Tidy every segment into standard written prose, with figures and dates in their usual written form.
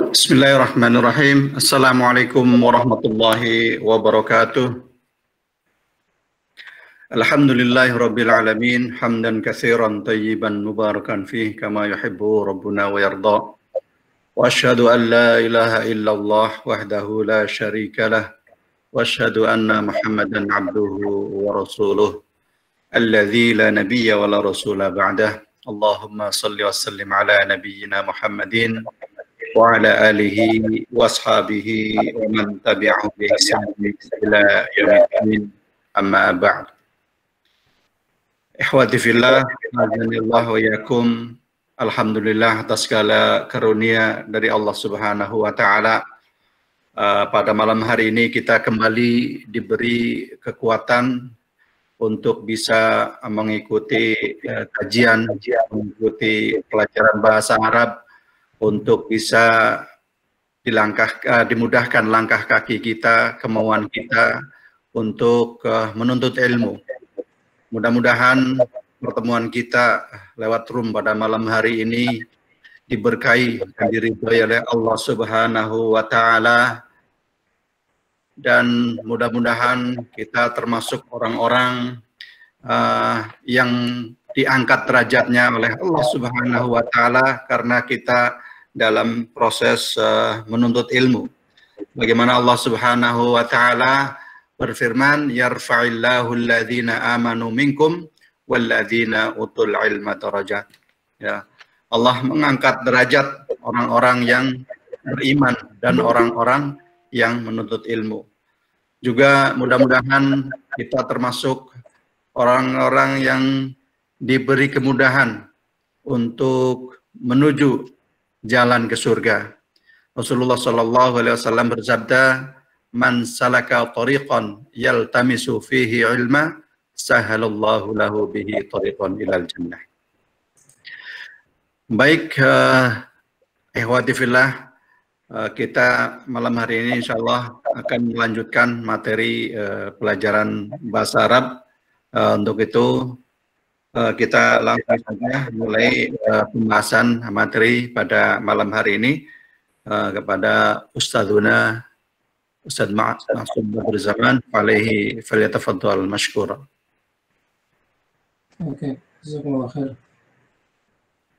Bismillahirrahmanirrahim. Assalamualaikum warahmatullahi wabarakatuh. Alhamdulillahirabbil alamin, hamdan katsiran tayyiban mubarakan fih kama yuhibbu rabbuna wa yarda. Wa asyhadu an la ilaha illallah wahdahu la syarikalah wa asyhadu anna Muhammadan abduhu wa rasuluh alladzi la nabiyya wa la rasula ba'dah. Allahumma shalli wa sallim ala nabiyyina Muhammadin wa ala alihi wa ashabihi wa man tabi'ahu bi ihsan ila yaumil amma ba'd. Ikhwati fillah, azanillah wa yakum. Alhamdulillah atas segala karunia dari Allah Subhanahu wa taala. Pada malam hari ini kita kembali diberi kekuatan untuk bisa mengikuti kajian, mengikuti pelajaran bahasa Arab, untuk bisa dimudahkan langkah kaki kita, kemauan kita untuk menuntut ilmu. Mudah-mudahan pertemuan kita lewat room pada malam hari ini diberkahi dan diridhoi oleh Allah Subhanahu wa taala, dan mudah-mudahan kita termasuk orang-orang yang diangkat derajatnya oleh Allah Subhanahu wa taala karena kita dalam proses menuntut ilmu. Bagaimana Allah Subhanahu wa taala berfirman, yarfa'illahu alladhina amanu minkum walladzina utul ilma darajat. Ya, Allah mengangkat derajat orang-orang yang beriman dan orang-orang yang menuntut ilmu. Juga mudah-mudahan kita termasuk orang-orang yang diberi kemudahan untuk menuju jalan ke surga. Rasulullah Shallallahu Alaihi Wasallam bersabda, "Man salaka tariqan yaltamisu fihi ilma, sahalallahu lahu bihi tariqan ilal jannah." Baik, ikhwati fillah, kita malam hari ini insya Allah akan melanjutkan materi pelajaran bahasa Arab. Untuk itu kita langsung saja mulai pembahasan materi pada malam hari ini kepada Ustadzuna Ustadz Ma'sum Badrul Zaman, alaihi falyatafaddal mashkura. Oke, jazakumullah khair.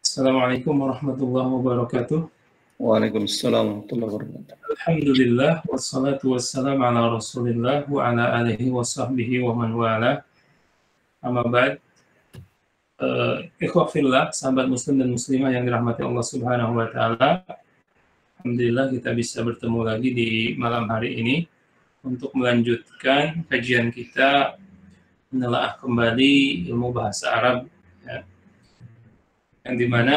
Assalamualaikum warahmatullahi wabarakatuh. Waalaikumsalam warahmatullahi wabarakatuh. Alhamdulillah wassalatu wassalamu ala Rasulillah wa ala alihi wa sahbihi wa man wala. Amma ba'd. Ikhwah fillah, sahabat muslim dan muslimah yang dirahmati Allah Subhanahu wa taala. Alhamdulillah kita bisa bertemu lagi di malam hari ini untuk melanjutkan kajian kita menelaah kembali ilmu bahasa Arab, ya. Yang dimana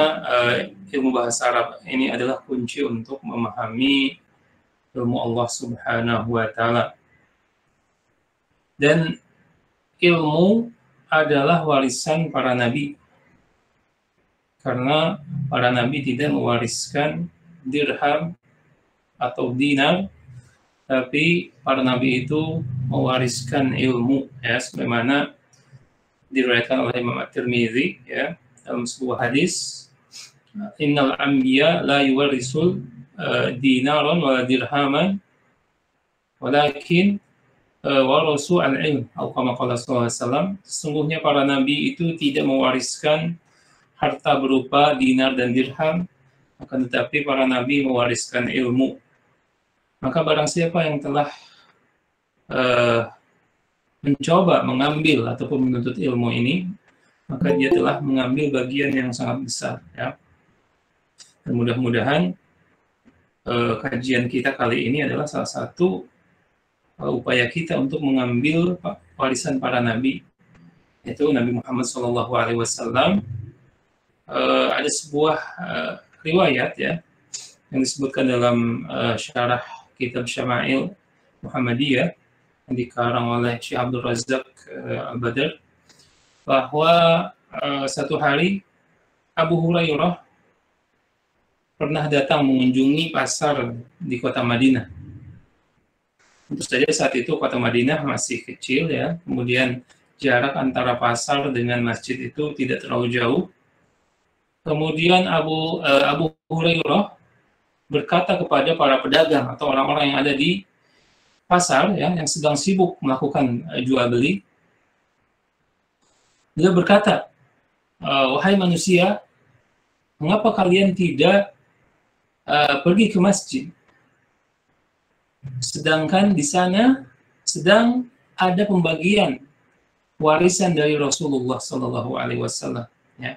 ilmu bahasa Arab ini adalah kunci untuk memahami ilmu Allah Subhanahu wa taala. Dan ilmu adalah warisan para nabi, karena para nabi tidak mewariskan dirham atau dinar, tapi para nabi itu mewariskan ilmu, ya, sebagaimana diriwayatkan oleh Imam At-Tirmidzi, ya, dalam sebuah hadis, innal anbiya la yuwarisul dinaron wala dirhaman walakin warasu al-ilm, atau kama qala sallallahu alaihi wasallam, sesungguhnya para nabi itu tidak mewariskan harta berupa dinar dan dirham, akan tetapi para nabi mewariskan ilmu. Maka barang siapa yang telah mencoba mengambil ataupun menuntut ilmu ini, maka dia telah mengambil bagian yang sangat besar, ya. Dan mudah-mudahan kajian kita kali ini adalah salah satu upaya kita untuk mengambil warisan para nabi, yaitu Nabi Muhammad SAW. Ada sebuah riwayat, ya, yang disebutkan dalam syarah kitab Syama'il Muhammadiyah yang dikarang oleh Syekh Abdul Razak Al-Badr, bahwa satu hari Abu Hurairah pernah datang mengunjungi pasar di kota Madinah. Tentu saja saat itu kota Madinah masih kecil, ya. Kemudian jarak antara pasar dengan masjid itu tidak terlalu jauh. Kemudian Abu Hurairah berkata kepada para pedagang atau orang-orang yang ada di pasar, ya, yang sedang sibuk melakukan jual beli. Dia berkata, wahai manusia, mengapa kalian tidak pergi ke masjid? Sedangkan di sana sedang ada pembagian warisan dari Rasulullah Sallallahu Alaihi Wasallam. Ya.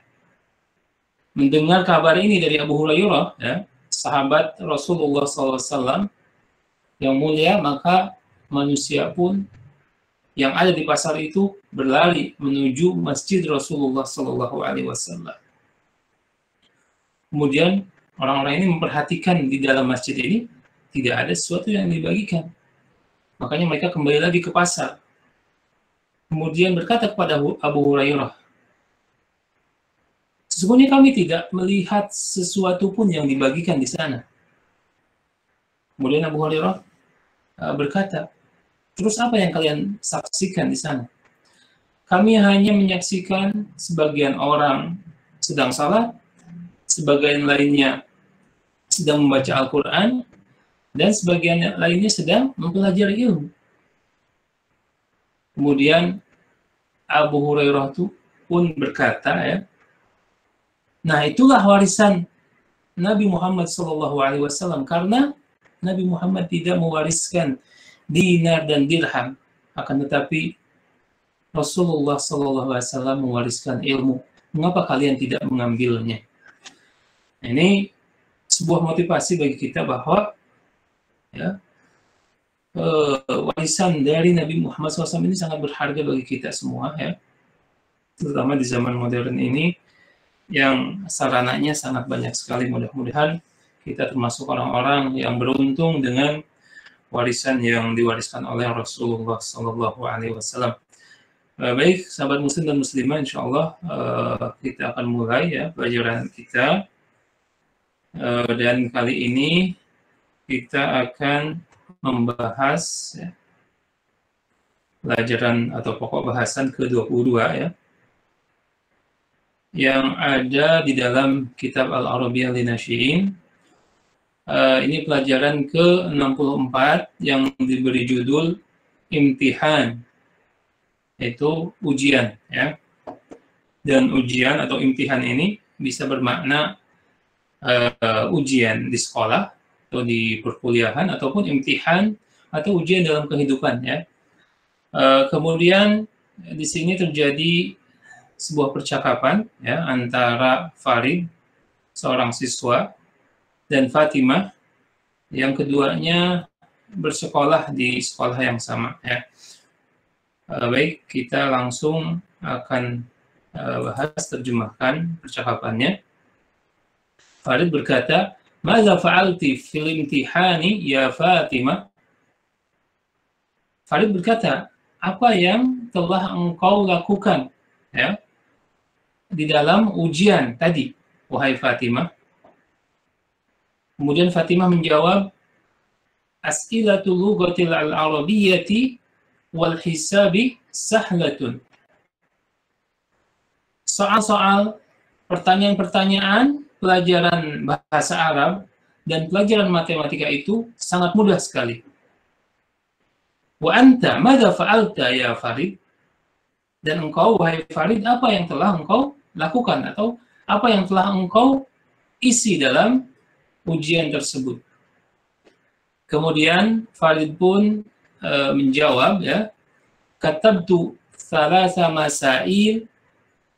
Mendengar kabar ini dari Abu Hurairah, ya, sahabat Rasulullah Sallallahu Alaihi Wasallam yang mulia, maka manusia pun yang ada di pasar itu berlari menuju masjid Rasulullah Sallallahu Alaihi Wasallam. Kemudian orang-orang ini memperhatikan di dalam masjid ini tidak ada sesuatu yang dibagikan. Makanya mereka kembali lagi ke pasar. Kemudian berkata kepada Abu Hurairah, sesungguhnya kami tidak melihat sesuatu pun yang dibagikan di sana. Kemudian Abu Hurairah berkata, terus apa yang kalian saksikan di sana? Kami hanya menyaksikan sebagian orang sedang salat, sebagian lainnya sedang membaca Al-Quran, dan sebagian lainnya sedang mempelajari ilmu. Kemudian Abu Hurairah pun berkata, ya, nah itulah warisan Nabi Muhammad SAW, karena Nabi Muhammad tidak mewariskan dinar dan dirham, akan tetapi Rasulullah SAW mewariskan ilmu. Mengapa kalian tidak mengambilnya? Ini sebuah motivasi bagi kita bahwa, ya, warisan dari Nabi Muhammad SAW ini sangat berharga bagi kita semua, ya, terutama di zaman modern ini yang sarananya sangat banyak sekali. Mudah-mudahan kita termasuk orang-orang yang beruntung dengan warisan yang diwariskan oleh Rasulullah SAW. Baik, sahabat muslim dan muslimah, insya Allah kita akan mulai, ya, pelajaran kita. Dan kali ini kita akan membahas, ya, pelajaran atau pokok bahasan ke-22, ya, yang ada di dalam kitab Al-Arabiyyah Linasyi'in. Ini pelajaran ke-64 yang diberi judul Imtihan, yaitu ujian, ya. Dan ujian atau imtihan ini bisa bermakna ujian di sekolah atau di perkuliahan, ataupun imtihan atau ujian dalam kehidupan, ya. Kemudian di sini terjadi sebuah percakapan, ya, antara Farid, seorang siswa, dan Fatimah, yang keduanya bersekolah di sekolah yang sama, ya. Baik, kita langsung akan bahas, terjemahkan percakapannya. Farid berkata, "Madza fa'alti fil imtihani ya Fatimah?" Farid berkata, apa yang telah engkau lakukan, ya, di dalam ujian tadi, wahai Fatimah? Kemudian Fatimah menjawab, "As'ilatul lughatil al-arabiyyati wal hisabi sahlatun." Soal-soal, pertanyaan-pertanyaan pelajaran bahasa Arab dan pelajaran matematika itu sangat mudah sekali. Wa anta madza fa'alta ya Farid? Dan engkau, wahai Farid, apa yang telah engkau lakukan atau apa yang telah engkau isi dalam ujian tersebut? Kemudian Farid pun menjawab, ya, katabtu thalatha masail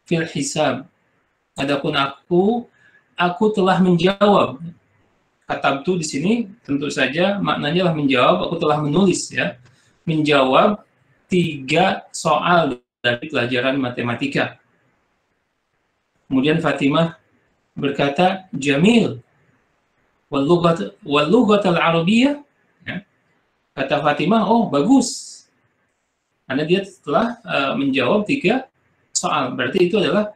fil hisab. Adapun aku telah menjawab. Katabtu di sini tentu saja maknanya adalah menjawab, aku telah menulis, ya, menjawab 3 soal dari pelajaran matematika. Kemudian Fatimah berkata, jamil wal lughat al-arabiyyah, ya. Kata Fatimah, oh bagus, karena dia telah menjawab 3 soal, berarti itu adalah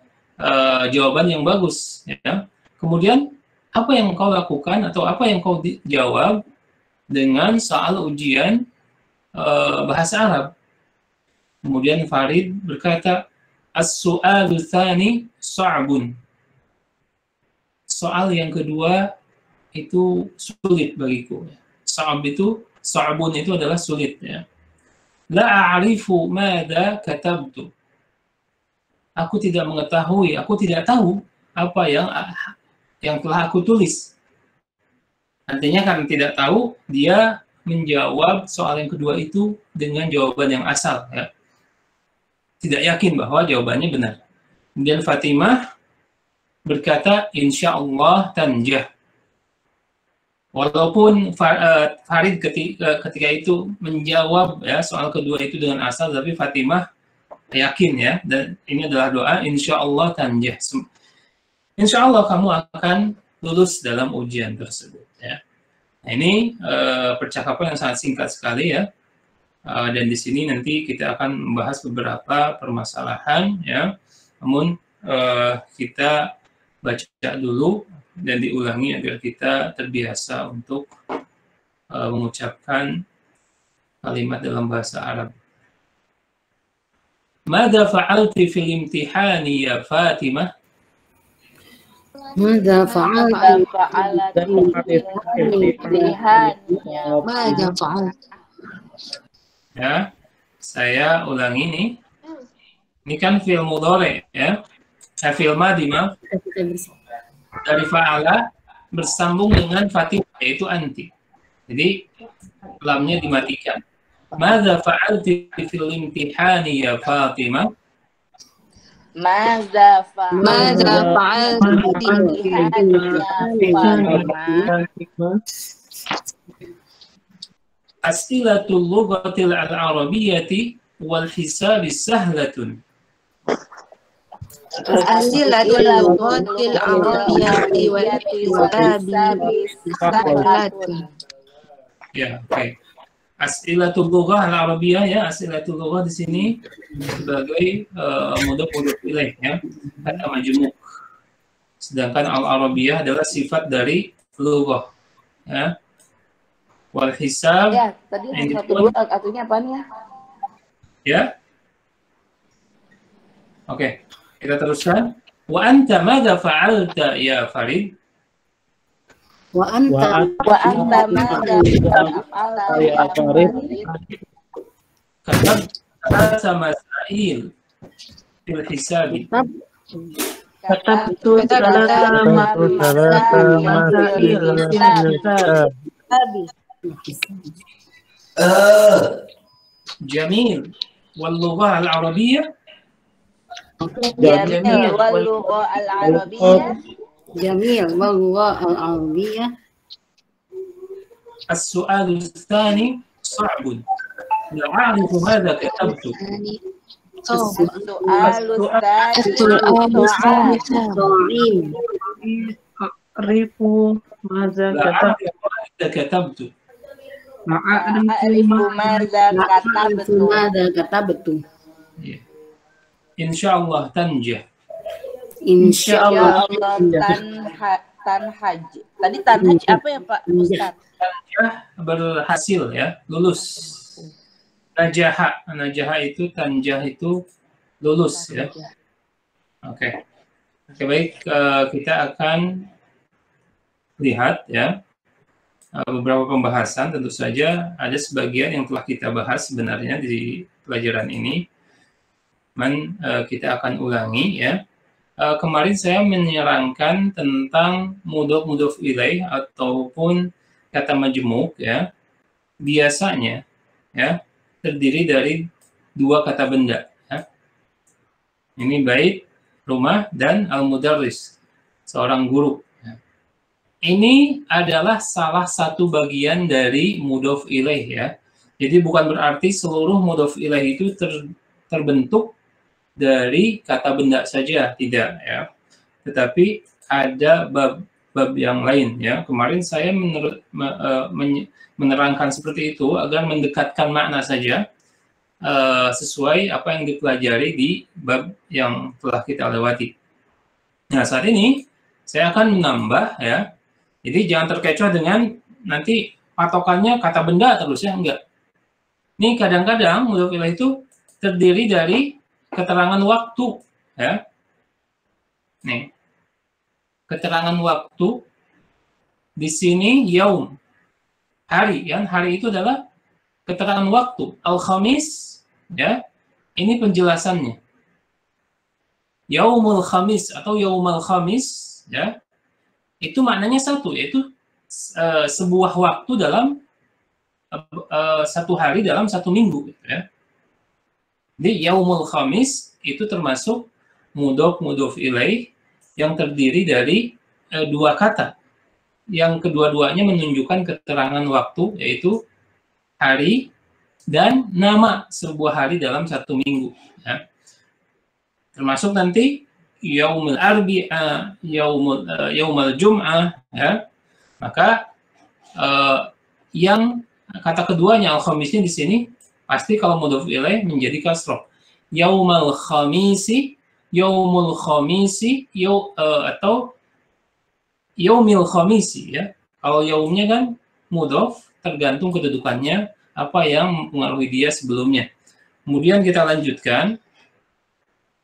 jawaban yang bagus, ya. Kemudian apa yang kau lakukan atau apa yang kau jawab dengan soal ujian bahasa Arab? Kemudian Farid berkata, as-su'alu tsani sha'bun. Soal yang kedua itu sulit bagiku. Sa'bun itu adalah sulit ya. La a'rifu madza katabtu. Aku tidak mengetahui, aku tidak tahu apa yang telah aku tulis. Artinya karena tidak tahu, dia menjawab soal yang kedua itu dengan jawaban yang asal ya. Tidak yakin bahwa jawabannya benar. Kemudian Fatimah berkata, insya Allah tanjah. Walaupun Farid ketika itu menjawab ya soal kedua itu dengan asal, tapi Fatimah yakin ya, dan ini adalah doa, insya Allah tanjah. Insya Allah kamu akan lulus dalam ujian tersebut ya. Nah, ini percakapan yang sangat singkat sekali ya. Dan di sini nanti kita akan membahas beberapa permasalahan ya. Namun kita baca dulu dan diulangi agar kita terbiasa untuk mengucapkan kalimat dalam bahasa Arab. Mada fa'alti fil imtihani ya Fatimah? ماذا فعلت ماذا فعلت Ya, saya ulangi nih. Ini kan fi'il mudhari ya. Fi'il madhi maaf. Dari fa'ala bersambung dengan Fatimah yaitu anti. Jadi lamnya dimatikan. Madza fa'alti fil imtihani ya Fatimah? ماذا فعلت في الامتحان يا فاطمة أسئلة اللغة العربية والحساب سهلة. أسئلة اللغة العربية والحساب سهلة. Ya, oke. As'ilatul lughah al-arabiyah ya, as'ilatul lughah di sini sebagai mudhaf ilaih ya, kata majmuk. Sedangkan al-arabiyah adalah sifat dari lughah ya. Wal hisab ya, tadi yang satu dua artinya apa nih ya? Ya. Oke, kita teruskan. Wa anta madza fa'alta ya Farid? وأنت ماذا فعلت يا فريد؟ كتبت 3 مسائل في الحساب. كتبت 3 مسائل في الحساب. جميل. واللغة العربية؟ جميل. واللغة العربية؟ جميل. واللغة العربية. السؤال الثاني صعب. لا أعرف ماذا كتبت. السؤال الثالث أعرف ماذا لا أعرف ماذا كتبت. أعرف ماذا كتبت. إن شاء الله تنجح. إن شاء الله tanhaj. Tadi tanhaj apa ya Pak Ustaz? Tanjah berhasil ya, lulus. Najaha itu, tanjah itu lulus ya. Oke. Oke, baik, kita akan lihat ya beberapa pembahasan. Tentu saja ada sebagian yang telah kita bahas sebenarnya di pelajaran ini. Kita akan ulangi ya. Kemarin saya menyerangkan tentang mudhof ilaih ataupun kata majmuk ya. Biasanya ya terdiri dari 2 kata benda ya. Ini bait, rumah, dan al-mudarris, seorang guru ya. Ini adalah salah satu bagian dari mudhof ilaih ya. Jadi bukan berarti seluruh mudhof ilaih itu terbentuk dari kata benda saja, tidak ya. Tetapi ada bab yang lain ya. Kemarin saya menerangkan seperti itu agar mendekatkan makna saja sesuai apa yang dipelajari di bab yang telah kita lewati. Nah, saat ini saya akan menambah ya. Jadi jangan terkecoh dengan nanti patokannya kata benda terus ya, enggak. Ini kadang-kadang mudhof ilaih itu terdiri dari keterangan waktu ya. Nih. Keterangan waktu Di sini yaum, hari, ya. Hari itu adalah keterangan waktu. Al-Khamis, ya. Ini penjelasannya. Yaumul Khamis atau Yaumul Khamis, ya. Itu maknanya satu, yaitu sebuah waktu dalam satu hari dalam satu minggu, ya. Di Yaumul Khamis itu termasuk mudhof ilaih yang terdiri dari dua kata yang kedua-duanya menunjukkan keterangan waktu, yaitu hari dan nama sebuah hari dalam satu minggu, ya. Termasuk nanti yaumul arbi'a, yaumul jum'ah, ya. Maka yang kata keduanya al-khamisnya di sini pasti kalau mudhof ilaih menjadi kasroh. Yaumul khamisi, yaumul khamisi, atau yaumil khamisi, ya. Kalau yaumnya kan mudhof, tergantung kedudukannya apa yang mempengaruhi dia sebelumnya. Kemudian kita lanjutkan.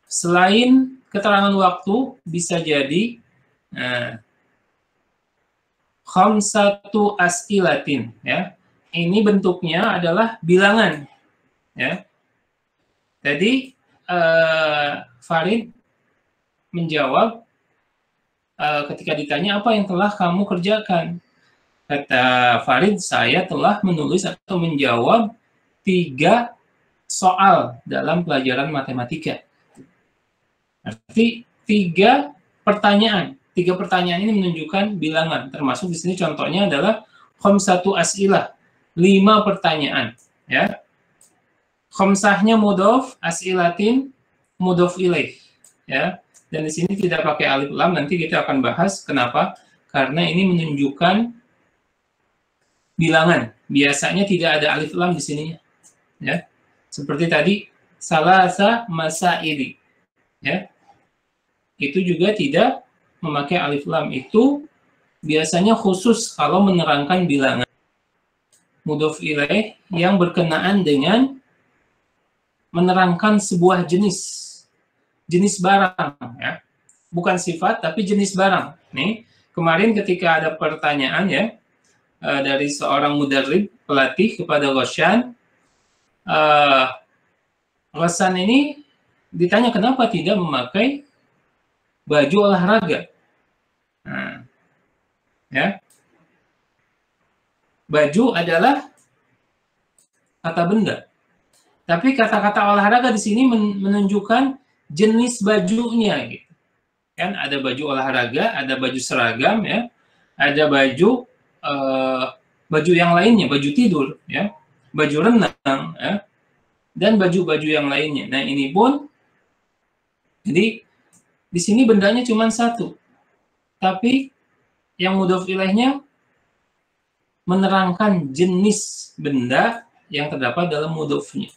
Selain keterangan waktu bisa jadi khamsatu as'ilatin, ya. Ini bentuknya adalah bilangan, ya. Jadi Farid menjawab ketika ditanya apa yang telah kamu kerjakan. Kata Farid, saya telah menulis atau menjawab 3 soal dalam pelajaran matematika. Arti 3 pertanyaan. 3 pertanyaan ini menunjukkan bilangan. Termasuk di sini contohnya adalah khamsatu as'ilah, 5 pertanyaan, ya. Khamsahnya mudhof, as'ilatin mudhof ilaih, ya. Dan di sini tidak pakai alif lam, nanti kita akan bahas kenapa. Karena ini menunjukkan bilangan. Biasanya tidak ada alif lam di sininya, ya. Seperti tadi salasa masaili, ya. Itu juga tidak memakai alif lam. Itu biasanya khusus kalau menerangkan bilangan. Mudhof ilaih yang berkenaan dengan menerangkan sebuah jenis barang, ya. Bukan sifat tapi jenis barang. Nih, kemarin ketika ada pertanyaan, ya, dari seorang mudarrib, pelatih kepada Ghassan, Ghassan ini ditanya kenapa tidak memakai baju olahraga. Nah, ya. Baju adalah kata benda. Tapi kata-kata olahraga di sini menunjukkan jenis bajunya, gitu. Kan ada baju olahraga, ada baju seragam, ya. Ada baju baju yang lainnya, baju tidur, ya. Baju renang, ya. Dan baju-baju yang lainnya. Nah, ini pun jadi di sini bendanya cuma satu, tapi yang mudhof ilaihnya menerangkan jenis benda yang terdapat dalam mudhofnya.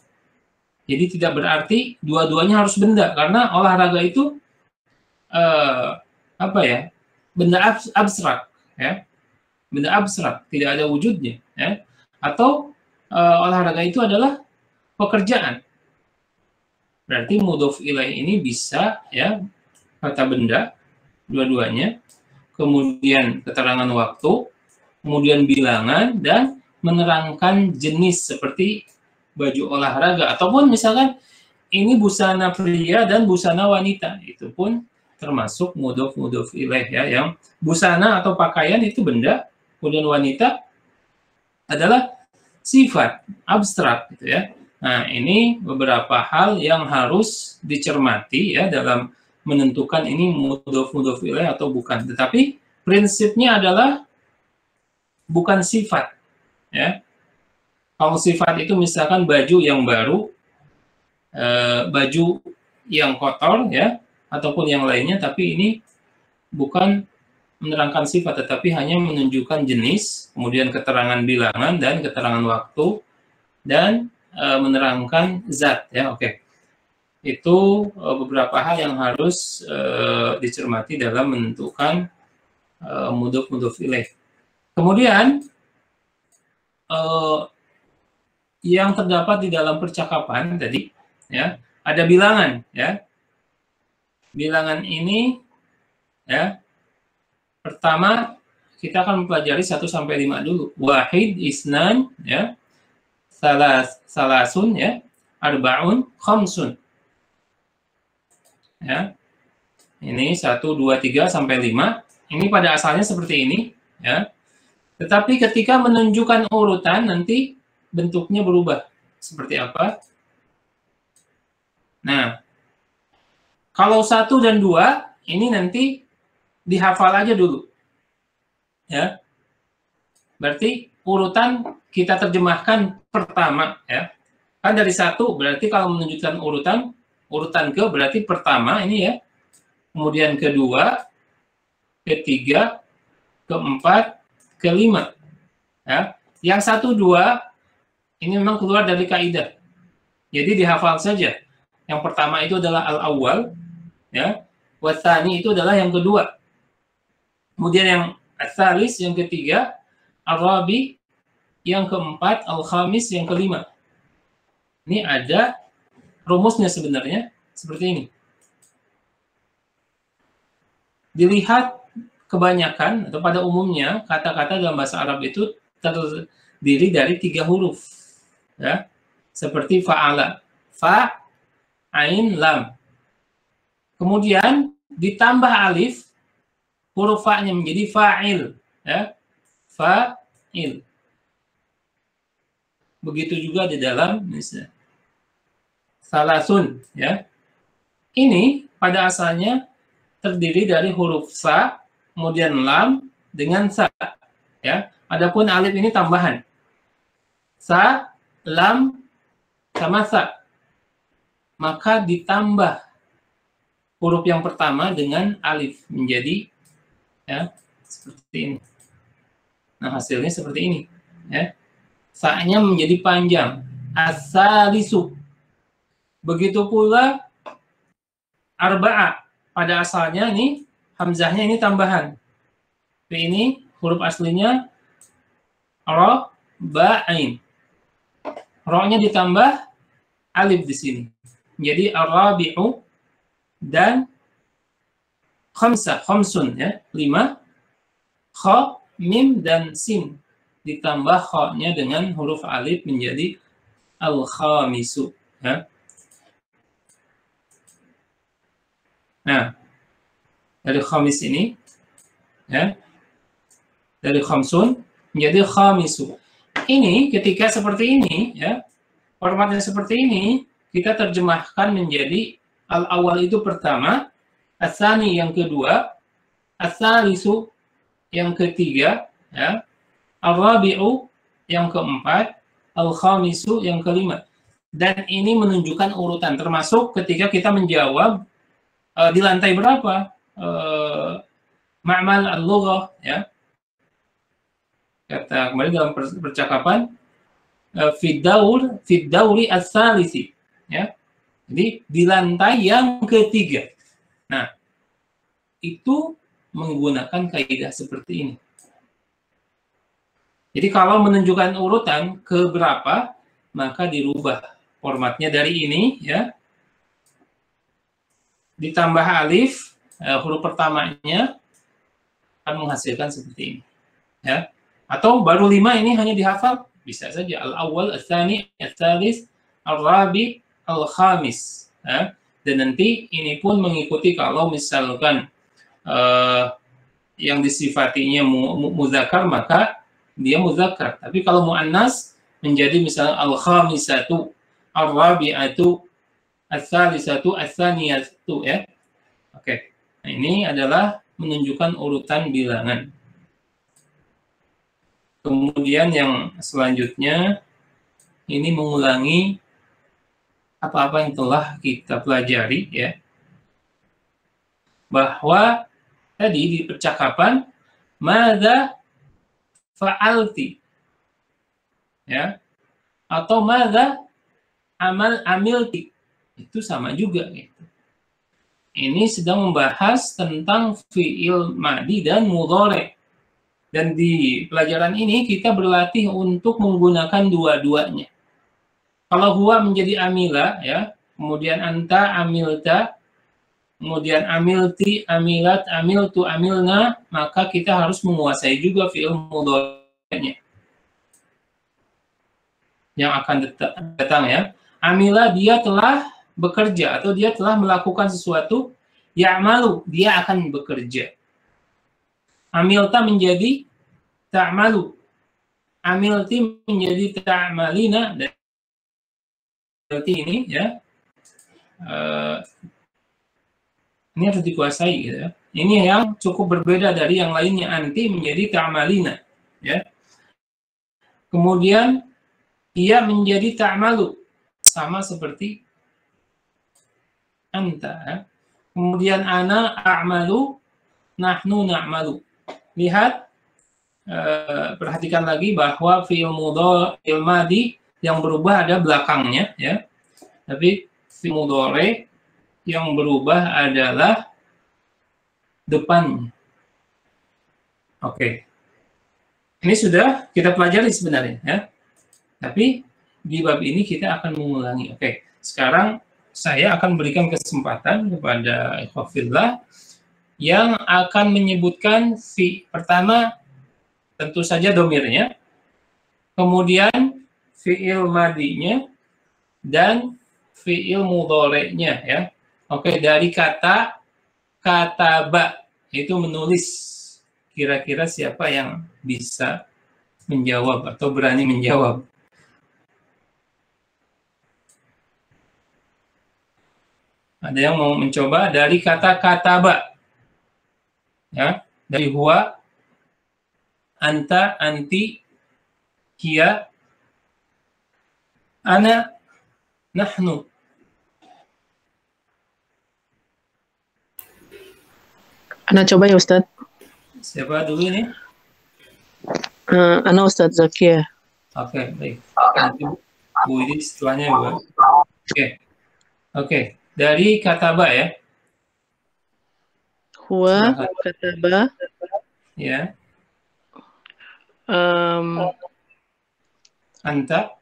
Jadi tidak berarti dua-duanya harus benda, karena olahraga itu benda abstrak, ya, benda abstrak, tidak ada wujudnya, ya. Atau olahraga itu adalah pekerjaan. Berarti mudhof ilaih ini bisa, ya, kata benda, dua-duanya, kemudian keterangan waktu, kemudian bilangan, dan menerangkan jenis seperti baju olahraga. Ataupun misalkan ini busana pria dan busana wanita, itu pun termasuk mudhof ilaih, ya, yang busana atau pakaian itu benda, kemudian wanita adalah sifat abstrak, gitu, ya. Nah, ini beberapa hal yang harus dicermati, ya, dalam menentukan ini mudhof ilaih atau bukan. Tetapi prinsipnya adalah bukan sifat, ya. Kalau sifat itu misalkan baju yang baru, baju yang kotor, ya, ataupun yang lainnya, tapi ini bukan menerangkan sifat, tetapi hanya menunjukkan jenis, kemudian keterangan bilangan dan keterangan waktu, dan menerangkan zat, ya. Oke. Itu beberapa hal yang harus dicermati dalam menentukan mudhof ilaih. Kemudian yang terdapat di dalam percakapan tadi, ya, ada bilangan, ya. Bilangan ini, ya, pertama kita akan mempelajari 1 sampai 5 dulu. Wahid, isnan, ya. Salasun, ya. Arba'un, khamsun. Ya. Ini 1, 2, 3 sampai 5. Ini pada asalnya seperti ini, ya. Tetapi ketika menunjukkan urutan nanti bentuknya berubah. Seperti apa? Nah, kalau 1 dan 2 ini nanti dihafal aja dulu. Ya. Berarti urutan kita terjemahkan pertama, ya. Kan dari 1 berarti kalau menunjukkan urutan ke berarti pertama ini, ya. Kemudian kedua, ketiga, keempat, kelima. Ya. Yang 1, 2 ini memang keluar dari kaidah. Jadi dihafal saja. Yang pertama itu adalah al-awwal, ya. Watsani itu adalah yang kedua. Kemudian yang ats-tsalis yang ketiga, ar-rabi yang keempat, al-khamis yang kelima. Ini ada rumusnya sebenarnya seperti ini. Dilihat kebanyakan atau pada umumnya kata-kata dalam bahasa Arab itu terdiri dari 3 huruf, ya, seperti fa'ala, fa, ain, lam. Kemudian ditambah alif, huruf fa-nya menjadi fa'il, ya, fa'il. Begitu juga di dalam misalnya salasun, ya. Ini pada asalnya terdiri dari huruf sa, kemudian lam dengan sa, ya. Adapun alif ini tambahan. Sa, lam, sama sa. Maka ditambah huruf yang pertama dengan alif menjadi, ya, seperti ini. Nah, hasilnya seperti ini, ya. Sa-nya menjadi panjang. As-salisu. Begitu pula arba'a. Pada asalnya ini hamzahnya ini tambahan. Ini huruf aslinya ra, ba, ain. Ra-nya ditambah alif di sini. Jadi ar-rabi'u dan khamsun, ya, 5. Kha, mim dan sin ditambah kha-nya dengan huruf alif menjadi al-khamisu, ya. Nah, dari khamis ini, ya, dari khamsun menjadi khamisu. Ini ketika seperti ini, ya, formatnya seperti ini, kita terjemahkan menjadi al-awal itu pertama, as-tsani yang kedua, as-tsalisu yang ketiga, ya, ar-rabi'u yang keempat, al-khamisu yang kelima. Dan ini menunjukkan urutan, termasuk ketika kita menjawab di lantai berapa ma'mal al-lughah, ya. Kata kembali dalam percakapan fi dauri as-salisi, ya. Jadi di lantai yang ketiga. Nah, itu menggunakan kaidah seperti ini. Jadi kalau menunjukkan urutan ke berapa, maka dirubah formatnya dari ini, ya. Ditambah alif, huruf pertamanya akan menghasilkan seperti ini, ya. Atau baru 5 ini hanya dihafal, bisa saja al-awwal, ats-tsani, ats-tsalis, ar-rabi, al-khamis, ya. Dan nanti ini pun mengikuti kalau misalkan yang disifatinya muzakkar maka dia muzakkar. Tapi kalau muannas menjadi misalnya al-khamisatu, ar-rabi'atu, ats-tsalisatu, ats-tsaniyatu, ya. Oke. Nah, ini adalah menunjukkan urutan bilangan. Kemudian yang selanjutnya ini mengulangi apa-apa yang telah kita pelajari, ya. Bahwa tadi di percakapan madza fa'alti, ya, atau madza amilti, itu sama juga, gitu. Ini sedang membahas tentang fi'il madi dan mudhari. Dan di pelajaran ini kita berlatih untuk menggunakan dua-duanya. Kalau huwa menjadi amila, ya, kemudian anta amilta, kemudian amilti, amilat, amiltu, amilna, maka kita harus menguasai juga fi'il mudhari'nya yang akan datang ya. Amila, dia telah bekerja atau dia telah melakukan sesuatu. Ya'malu, dia akan bekerja. Amilta menjadi ta'malu. Amilti menjadi ta'malina. Dan berarti ini ya, ini harus dikuasai gitu ya. Ini yang cukup berbeda dari yang lainnya. Anti menjadi ta'malina ya. Kemudian ia menjadi ta'malu, sama seperti anta ya. Kemudian ana a'malu, nahnu na'malu. Lihat, perhatikan lagi bahwa fi'il mudhari', fi'il madhi yang berubah ada belakangnya ya. Tapi fi'il mudhari' yang berubah adalah depannya. Oke. Ini sudah kita pelajari sebenarnya ya. Tapi di bab ini kita akan mengulangi. Oke. Sekarang saya akan berikan kesempatan kepada ikhwafillah yang akan menyebutkan pertama tentu saja domirnya, kemudian fi'il madinya, dan fi'il mudhari'nya ya. Oke, dari kata kataba, itu menulis. Kira-kira siapa yang bisa menjawab atau berani menjawab? Ada yang mau mencoba dari kata kataba? Ya, dari huwa, anta, anti, hiya, ana, nahnu. Ana coba ya Ustadz. Siapa dulu ini? Ana Ustadz Zakia. Oke, baik. Nanti Bu ini setelahnya Bu. Oke. Dari kataba ya. Huwa, Silakan. kataba. Ya. Anta.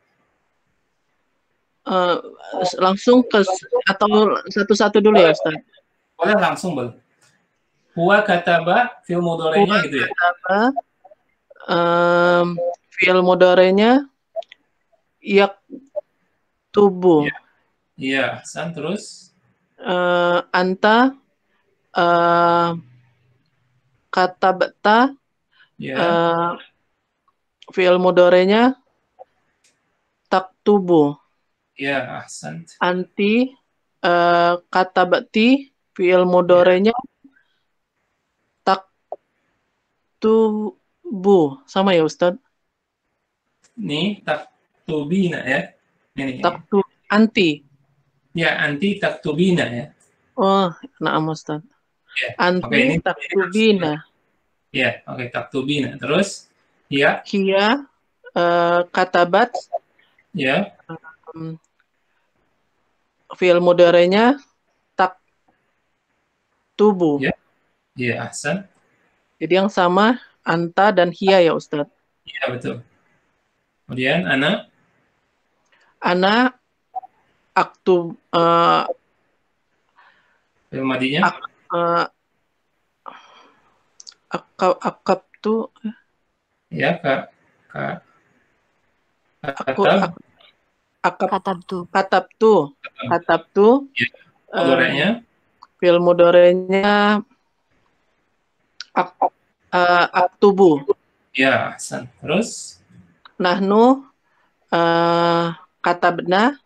Langsung ke atau satu-satu dulu ya Ustadz? Boleh langsung boleh. Huwa kataba, fi'il mudhari'nya gitu ya. Kataba, fi'il mudhari'nya yaktubu. Iya, San terus. Anta, katabta, Ya. fi'il mudhari'nya taktubu. Ya, Ahsan. Anti, katabti, fi'il mudhari'nya taktubu. Sama ya Ustadz? Ini taktubina ya. Ini. Anti. Ya, anti taktubina ya. Oh, na'am Ustadz. Ya. Anti Oke, ini taktubina. Ya, oke, taktubina. Terus, ya. Hiya, katabat. Ya. Fi'il mudhari'nya taktubu. Ya. Ya, Ahsan. Jadi yang sama anta dan hiya ya Ustadz. Iya, betul. Kemudian ana aktub fi'il madinya. Akabtu. Ya, Kak. Katabtu. Mudhari'nya. Fi'il mudhari'nya aktubu. Ya, Ahsan. Terus, Nahnu katabna.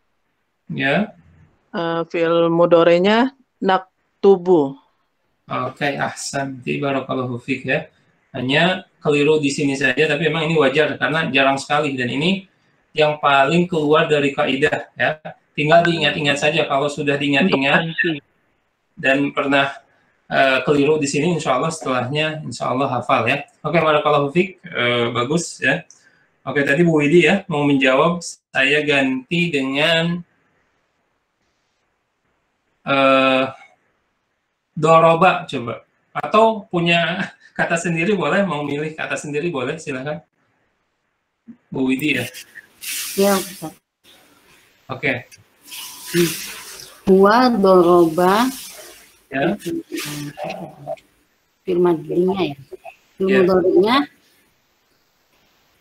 ya. Fi'il mudhari'nya naktubu. Oke, Ahsan. Barakallahu fiik ya. Hanya keliru di sini saja, tapi memang ini wajar karena jarang sekali dan ini yang paling keluar dari kaidah ya. Tinggal diingat-ingat saja. Kalau sudah diingat-ingat dan pernah keliru di sini, insya Allah setelahnya insya Allah hafal ya. Oke, barakallahu fiik. Bagus ya. Oke, tadi Bu Widi ya mau menjawab, saya ganti dengan doroba coba. Atau punya kata sendiri boleh, mau milih kata sendiri boleh, silakan. Bu Widi ya. Ya, Oke. Huwa doroba Ya. Fi'il madinya ya. Fi'il Ya. mudhari'nya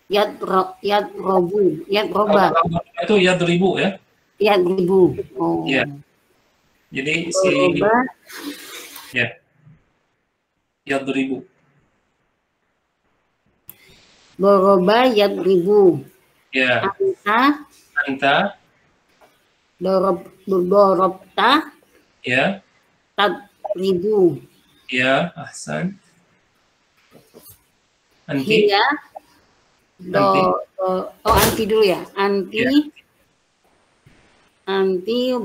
yadrobu, yadroba, Itu yadribu ya. yadribu. Oh. Ya. Jadi si Doroba, ya. Yadribu. doroba, yadribu. Ya. Anta Dorobta, ya. tadribu. Ya, ahsan. Anti. Hiya, anti dulu ya. Ya. Anti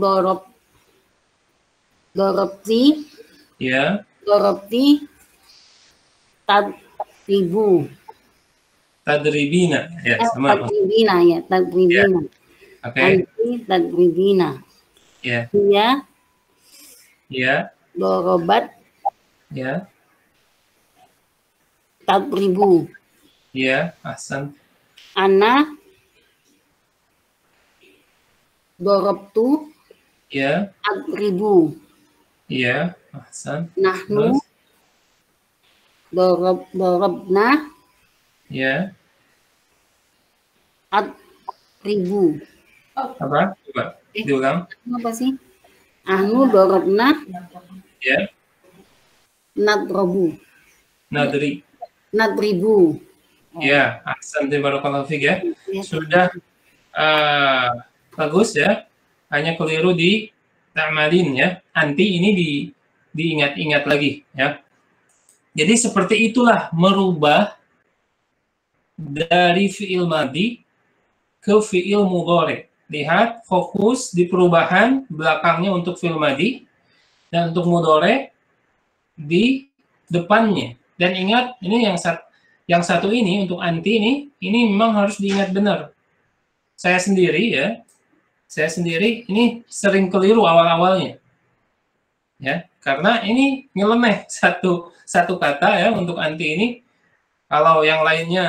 dorobti, Ya. tadribu. Tadribina. Ya, sama. Tadribina ya, tadribina. Oke. Anti tadribina. Ya. Hiya, Ya. dorobat, Ya. tadribu. Ya, ahsan. Ana, dorobtu, Ya. tadribu. Ya, ahsan. Nahnu, Terus? dorobna, Ya. tadribu. Apa? Coba diulang. Apa sih? Anu dorobna, Ya. nadrobu. Nadri. Nadribu. Ya, ahsan. Barakallahu fiik ya. Ya. Sudah bagus ya. Hanya keliru di ta'malin ya. Anti ini diingat-ingat lagi ya. Jadi seperti itulah merubah dari fi'il madi ke fi'il mudhari. Lihat fokus di perubahan belakangnya untuk fi'il madi dan untuk mudhari di depannya. Dan ingat ini yang satu ini untuk anti ini memang harus diingat benar. Saya sendiri ini sering keliru awal-awalnya. Ya, karena ini nyeleneh satu kata ya untuk anti ini. Kalau yang lainnya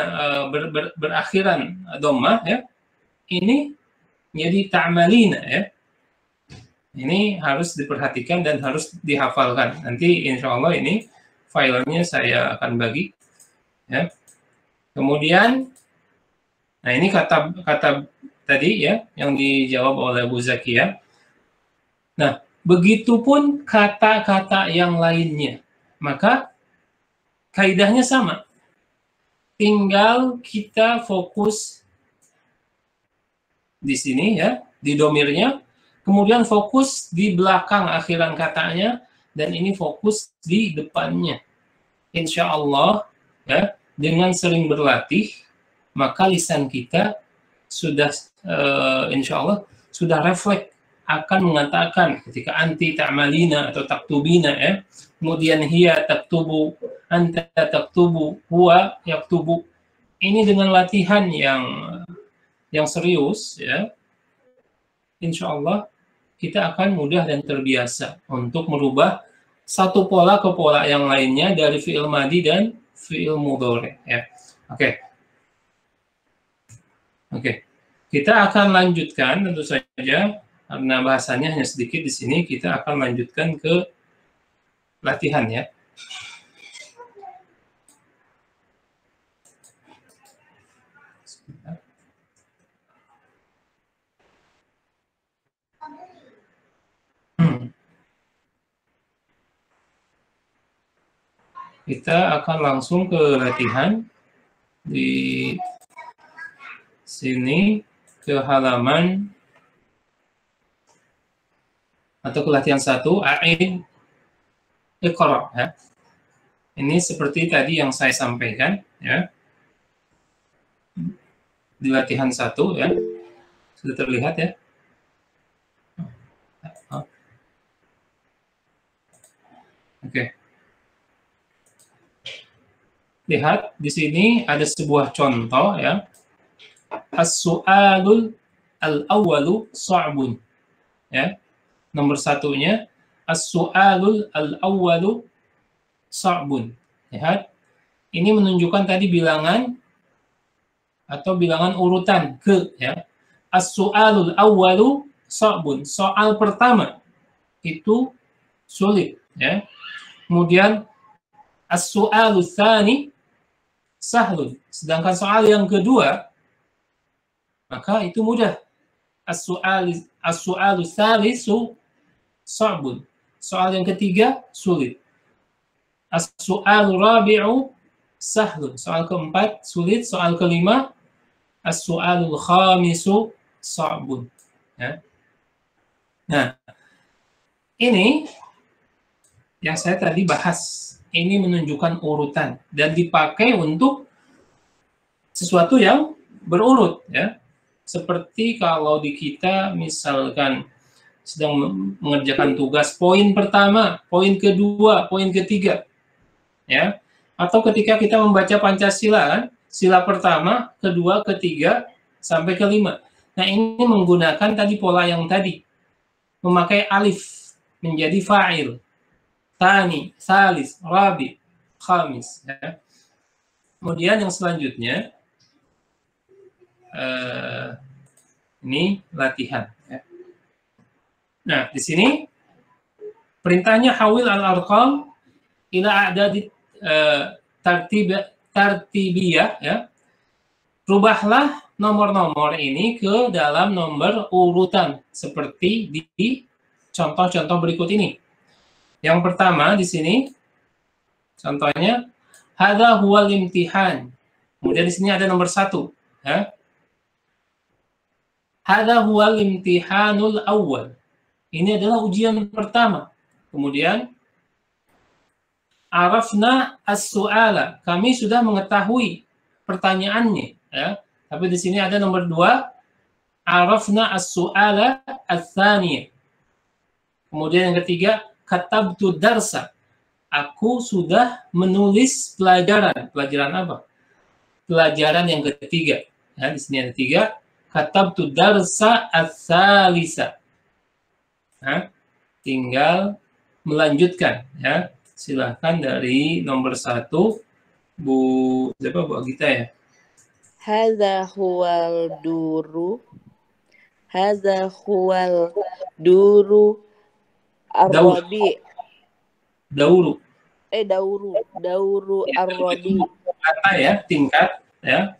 berakhiran dhammah ya, ini jadi ta'malina ya. Ini harus diperhatikan dan harus dihafalkan. Nanti insya Allah ini filenya saya akan bagi ya. Kemudian nah ini kata tadi ya yang dijawab oleh Bu Zakia. Nah, begitupun kata-kata yang lainnya. Maka kaidahnya sama. Tinggal kita fokus di sini ya, di domirnya, kemudian fokus di belakang akhiran katanya, dan ini fokus di depannya. Insya Allah ya, dengan sering berlatih, maka lisan kita sudah insya Allah sudah refleks akan mengatakan ketika anti ta'malina atau taktubina ya, kemudian hiya taktubu, anta taktubu, huwa yaktubu. Ini dengan latihan yang serius ya, insya Allah kita akan mudah dan terbiasa untuk merubah satu pola ke pola yang lainnya dari fi'il madi dan fi'il mudhari ya. Oke. Kita akan lanjutkan tentu saja karena bahasanya hanya sedikit di sini, kita akan lanjutkan ke latihan ya. Kita akan langsung ke latihan di sini, ke halaman atau ke latihan 1, a'id iqra ya. Ini seperti tadi yang saya sampaikan ya. Di latihan 1 ya. Sudah terlihat ya. Oke. Lihat di sini ada sebuah contoh ya. As-su'alul al-awwalu sa'bun. Ya. Nomor satunya as-su'alul al-awwalu sa'bun. Lihat. Ini menunjukkan tadi bilangan atau bilangan urutan ke ya. As-su'alul awwalu sa'bun. Soal pertama itu sulit ya. Kemudian as-su'alu tsani sahlun. Sedangkan soal yang kedua maka itu mudah. As-su'alu tsalisu sa'bun. Soal yang ketiga sulit. As-su'alu rabi'u sahlun. Soal keempat sulit, soal kelima as-su'alul khamisu sa'bun. Ya. Nah, ini yang saya tadi bahas. Ini menunjukkan urutan dan dipakai untuk sesuatu yang berurut, ya. Seperti kalau di kita misalkan sedang mengerjakan tugas poin pertama, poin kedua, poin ketiga, ya. Atau ketika kita membaca Pancasila, kan, sila pertama, kedua, ketiga, sampai kelima. Nah, ini menggunakan tadi pola yang tadi, memakai alif menjadi fa'il, tani, salis, rabi, khamis. Ya. Kemudian yang selanjutnya, ini latihan. Ya. Nah, di sini perintahnya hawil al-arqam ila a'dadi tartibiyah, ya. Rubahlah nomor-nomor ini ke dalam nomor urutan seperti di contoh-contoh berikut ini. Yang pertama di sini contohnya hadza huwal imtihan. Kemudian di sini ada nomor 1, ya. Hadza huwal imtihanul awwal. Ini adalah ujian pertama. Kemudian arafna as-su'ala. Kami sudah mengetahui pertanyaannya, ya. Tapi di sini ada nomor 2, arafna as-su'ala ats-tsaniyah. Kemudian yang ketiga, katabtu darsa. Aku sudah menulis pelajaran. Pelajaran apa? Pelajaran yang ketiga. Ya, di sini ada 3, katabtu darsa ats-tsalisa. Nah, tinggal melanjutkan, ya. Silahkan dari nomor 1, Bu siapa, Bu Agita, ya. Hadza huwal duru. Hadza huwal duru ar-rabi. Dauru. Dauru ar-rabi. Kata, ya, tingkat, ya.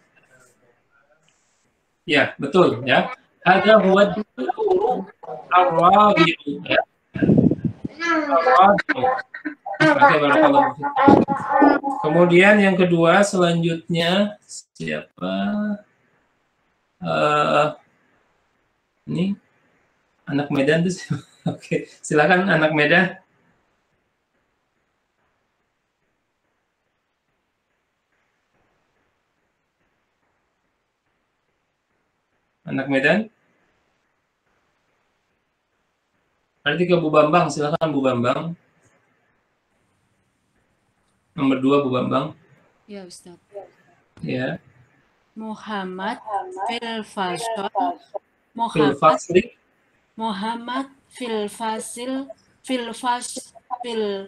Ya, betul, ya. Hadza huwa dauru ar-rabi, ya. Ar-rabi. Oke, barakallahu fiik. Kemudian yang kedua selanjutnya siapa? Ini anak Medan tuh. Oke, silakan anak Medan. Anak Medan. Berarti ke Bu Bambang, silakan Bu Bambang. Nomor 2, Bu Bambang. Ya, Ustaz. Ya. Muhammad fil fasl. Fil fasli. Muhammad fil fasil fil fas fil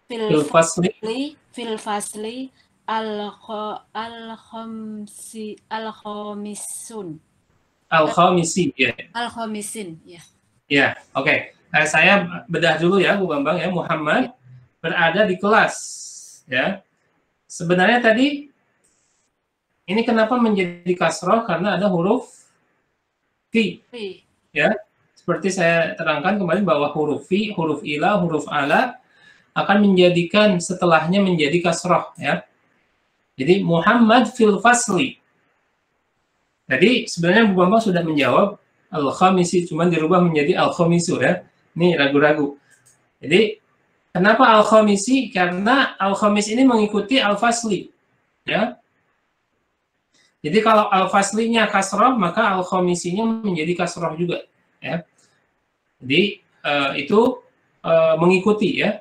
Fil fasli. fil fasli al-khamisun. Al-khamisi, ya. Al-khamisin, ya. Ya, oke. Saya bedah dulu ya, Bu Bambang, ya. Muhammad berada di kelas, ya. Sebenarnya tadi ini kenapa menjadi kasroh? Karena ada huruf fi, ya. Seperti saya terangkan kemarin bahwa huruf fi, huruf ila, huruf ala akan menjadikan setelahnya menjadi kasroh, ya. Jadi Muhammad fil fasli. Jadi sebenarnya Bu Bambang sudah menjawab al-khamisi, cuman dirubah menjadi al-khamisu, ya. Ini ragu-ragu. Jadi kenapa al-khamisi? Karena al-khamis ini mengikuti al-fasli, ya. Jadi kalau al-faslinya kasroh, maka al-khamisinya menjadi kasroh juga, ya. Jadi itu mengikuti, ya.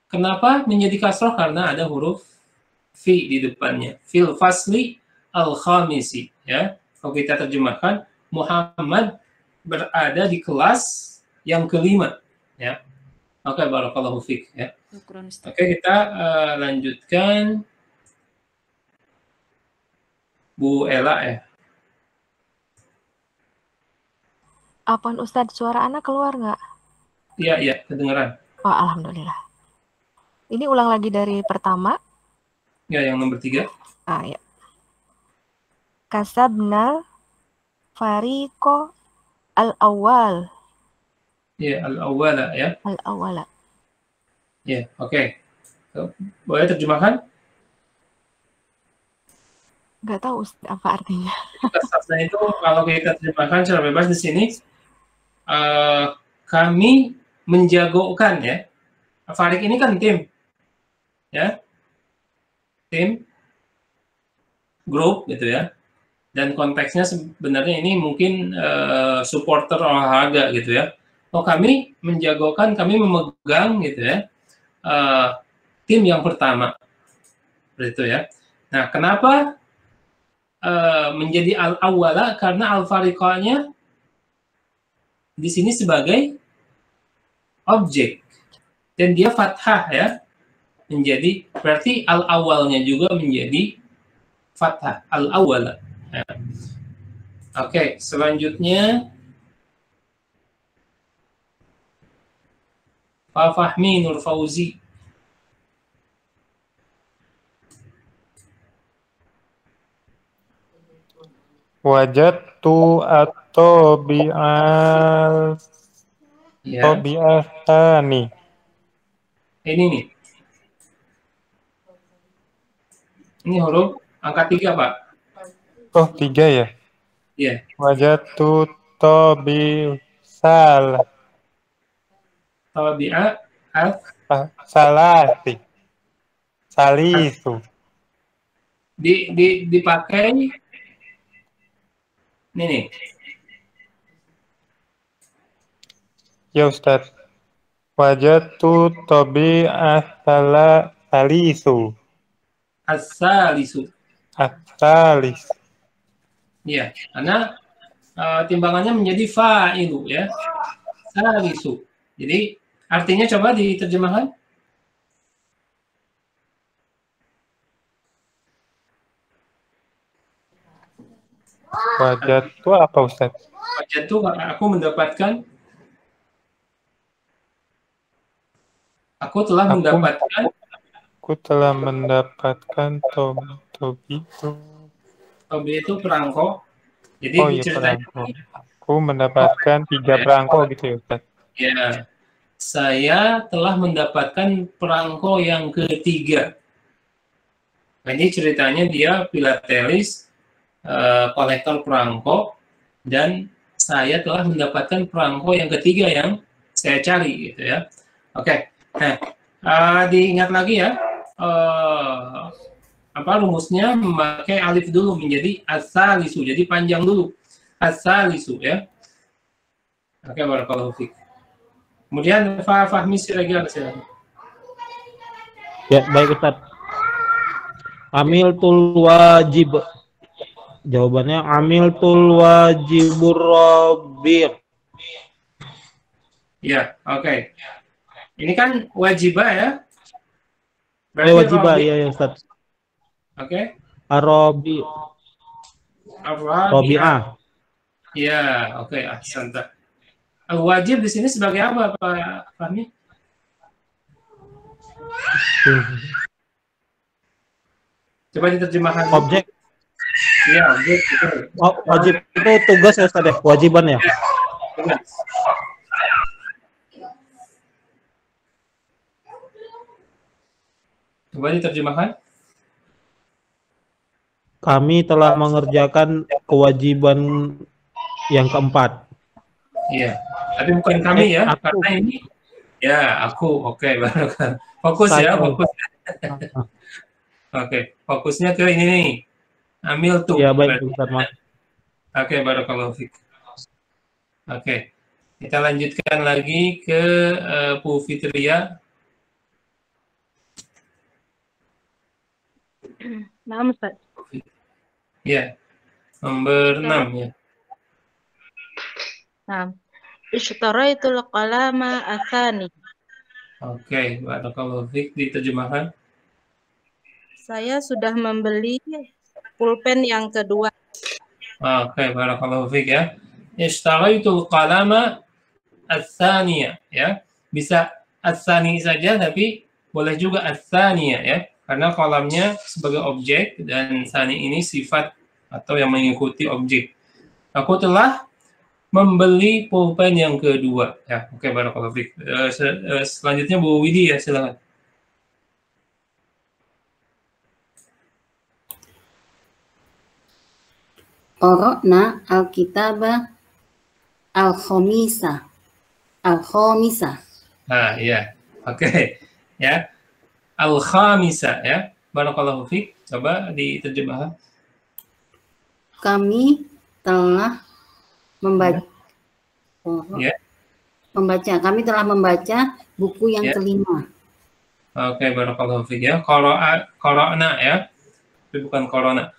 Kenapa menjadi kasroh? Karena ada huruf fi di depannya. Fil fasli al-khamisi, ya. Kalau kita terjemahkan, Muhammad berada di kelas yang kelima, ya. Oke, barakallahu fiik, ya. Oke, kita lanjutkan Bu Ela, ya. Apaan Ustadz, suara anak keluar nggak? Iya, kedengeran. Oh, alhamdulillah. Ini ulang lagi dari pertama. Ya, yang nomor 3. Ya. Kasabna fariqo al-awwal. Ya, al-awwala ya. Al-awwala. Ya, oke. Boleh terjemahkan? Nggak tahu apa artinya. Kasabna itu kalau kita terjemahkan secara bebas di sini, kami menjagokan ya. Farik ini kan tim, ya, tim, grup gitu ya. Dan konteksnya sebenarnya ini mungkin supporter olahraga gitu ya. Oh, kami menjagokan, kami memegang gitu ya, tim yang pertama, begitu ya. Nah, kenapa menjadi al-awwala? Karena al-fariqanya di sini sebagai objek dan dia fathah ya, menjadi berarti al-awwalnya juga menjadi fathah, al-awwala. Ya. Oke, selanjutnya Pak Fahmi Nur Fauzi. Wajadtu atau bi'al Ya. Tobi'ahani. Ini nih. Ini huruf angka 3, Pak. Oh, 3 ya? Iya. Wajadtu tobi'sal. Tobi'a salati. Salisu. Dipakai ini nih. Ya Ustaz. Wajadtu salisu. As-salisu. As-salis. Iya, karena timbangannya menjadi fa'ilu ya. Salisu. Jadi artinya coba diterjemahkan. Wajadtu apa Ustaz? Wajadtu aku mendapatkan. Aku telah mendapatkan. Aku telah mendapatkan Tobi itu perangko. Jadi oh iya perangko. Aku mendapatkan 3 perangko gitu ya Ustaz. Ya, saya telah mendapatkan perangko yang ketiga. Nah, ini ceritanya dia filatelis, kolektor perangko, dan saya telah mendapatkan perangko yang ketiga yang saya cari gitu ya. Oke, nah diingat lagi ya, rumusnya memakai alif dulu menjadi as-salisu, jadi panjang dulu as-salisu ya. Oke, barakallahu fiik. Kemudian Fahmi Siregar, silakan. Ya, baik Ustaz. Amiltul wajib. Jawabannya amiltul wajibur rabi'. Ya, oke. Ini kan wajibah ya? Berarti wajibah, iya ya Ustaz. Oke. Arabi. Rabi'ah. Ya, oke, ahsanta. Wajib di sini sebagai apa, Pak Fahmi? Coba diterjemahkan. Objek. Iya, objek. Wajib itu tugas ya Ustaz ya? Kewajiban ya? Tugas. Coba diterjemahkan. Kami telah mengerjakan kewajiban yang keempat. Iya, tapi bukan kami ya, karena ini ya aku. Oke, barakallahu. Fokus ya, fokus. Oke, fokusnya ke ini nih. Amil tuh. Ya baik Ustaz. Oke, barakallahu fiik. Oke. Kita lanjutkan lagi ke Bu Fitria. Nah, Ustaz. Ya. Nomor 6 ya. Nah, ishtaraitul qalama atsani. Oke, barakallahu fiik, diterjemahkan. Saya sudah membeli pulpen yang kedua. Oke, barakallahu fiik ya. Ishtaraitul qalama ats-tsaniyah ya. Bisa as-tsani saja, tapi boleh juga as-tsaniyah ya. Karena kolamnya sebagai objek dan tsani ini sifat atau yang mengikuti objek. Aku telah membeli pulpen yang kedua. Ya, oke, barakallahu fiik. Selanjutnya Bu Widi ya, silakan. Qara'na al-kitaba al-khamisa. Al-khamisa. Nah, ya. Oke. Ya. Al-khamisa ya. Barakallahu fiik. Coba diterjemahkan. Kami telah membaca. Ya. Kami telah membaca buku yang Ya. kelima. Oke, barakallahu fiik ya. Qara'na ya. Tapi bukan corona.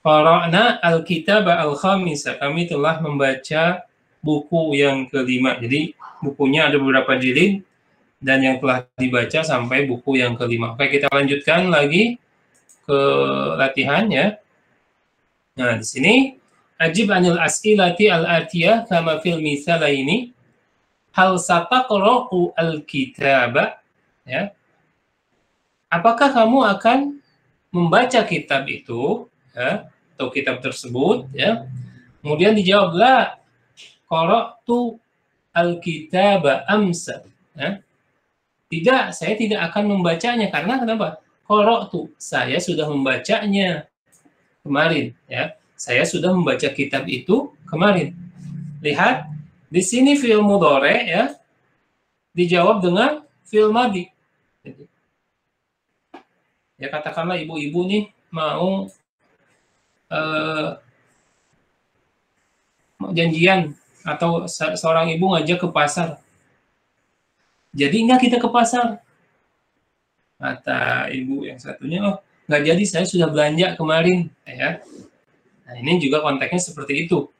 Qara'na al-kitab al-khamisa. Kami telah membaca buku yang kelima. Jadi bukunya ada beberapa jilid dan yang telah dibaca sampai buku yang kelima. Oke, kita lanjutkan lagi ke latihan ya. Nah, di sini ajib anil as'ilati al-atiyah kama fil misalaini. Hal sataqra'u al-kitaba ya. Apakah kamu akan membaca kitab itu ya, atau kitab tersebut ya? Kemudian dijawablah qara'tu al-kitaba amsa ya. Tidak, saya tidak akan membacanya karena kenapa? Qara'tu, saya sudah membacanya kemarin ya. Saya sudah membaca kitab itu kemarin. Lihat di sini fi'il mudhari ya dijawab dengan fi'il madhi. Ya, katakanlah ibu-ibu nih mau janjian atau seorang ibu ngajak ke pasar. Jadi enggak kita ke pasar? Kata ibu yang satunya, oh nggak jadi, saya sudah belanja kemarin. Ya. Nah, ini juga konteksnya seperti itu.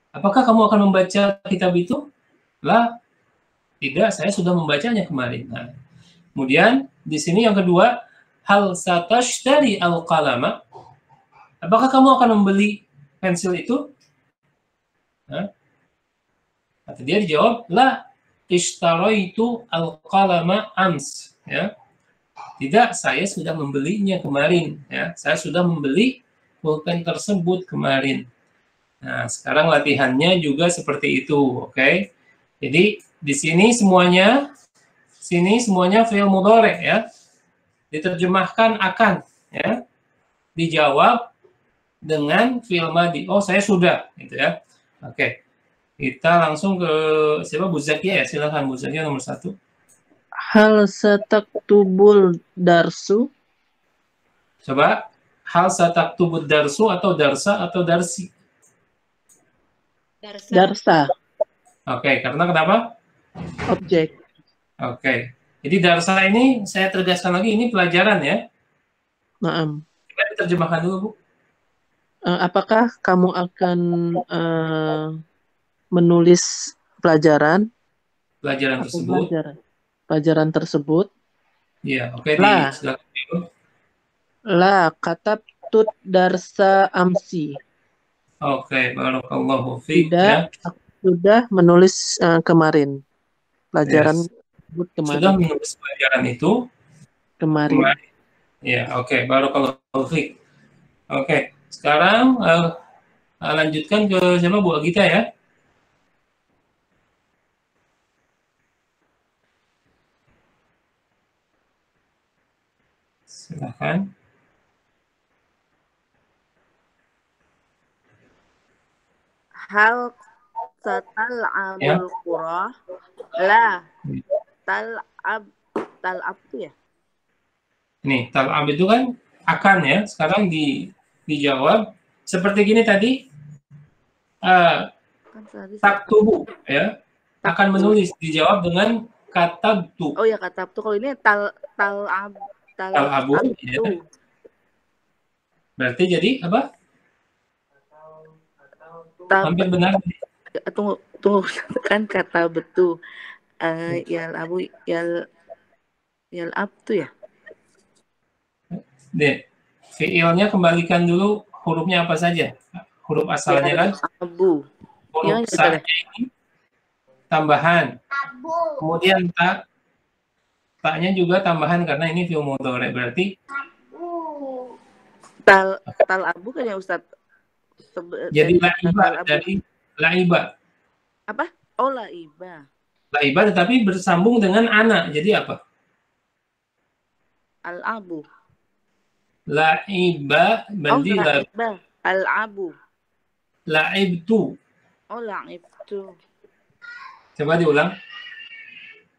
Apakah kamu akan membaca kitab itu? Lah, tidak, saya sudah membacanya kemarin. Nah, kemudian di sini yang kedua, hal satashtari al-qalama. Apakah kamu akan membeli pensil itu? Nah, kata dia dijawab, la ishtaraitu al-qalama ams. Ya. Tidak, saya sudah membelinya kemarin. Ya. Saya sudah membeli pulpen tersebut kemarin. Nah, sekarang latihannya juga seperti itu, oke? Jadi di sini semuanya fi'il mudhari ya. Diterjemahkan akan ya. Dijawab dengan fi'il madhi. Oh, saya sudah gitu ya. Oke. Kita langsung ke siapa? Bu Zakia ya. Silakan Bu Zakia nomor 1. Hal sataktubul darsu? Coba hal sataktubud darsu atau darsa atau darsi? Darsa. Oke, karena kenapa? Objek. Oke. Jadi darsa ini saya tegaskan lagi, ini pelajaran ya. Naam. Kita diterjemahkan dulu, Bu. Apakah kamu akan menulis pelajaran tersebut? Pelajaran tersebut. Iya, oke. La katabtu darsa amsi. Oke, barakallahu fiik. Tidak, ya. Sudah menulis kemarin. Pelajaran tersebut kemarin. Sudah menulis pelajaran itu kemarin. Ya, oke, barakallahu fiik. Oke, sekarang lanjutkan ke siapa, Bu Agita ya. Silakan. Hal tal'abul qura? La. Tal'ab itu ya? Ini tal'ab itu kan akan ya. Sekarang dijawab seperti gini tadi. Taktubu ya. Akan menulis, dijawab dengan katabtu. Oh ya, katabtu. Kalau ini tal'abu ya. Berarti jadi apa? Hampir benar. Tunggu kan kata betul. Yal abtu ya. Deh, fiilnya kembalikan dulu hurufnya apa saja? Huruf asalnya kan? Abu. Huruf sa'nya ini tambahan. Kemudian taknya juga tambahan karena ini fi'il mudhari, berarti Tal abu kan ya Ustaz? jadi laiba dari laiba. Apa? Oh, laiba. Laiba tetapi bersambung dengan anak. Jadi apa? Al-abu. Laiba berarti laiba. Al-abu. Laibtu. Oh, laibtu. Coba diulang.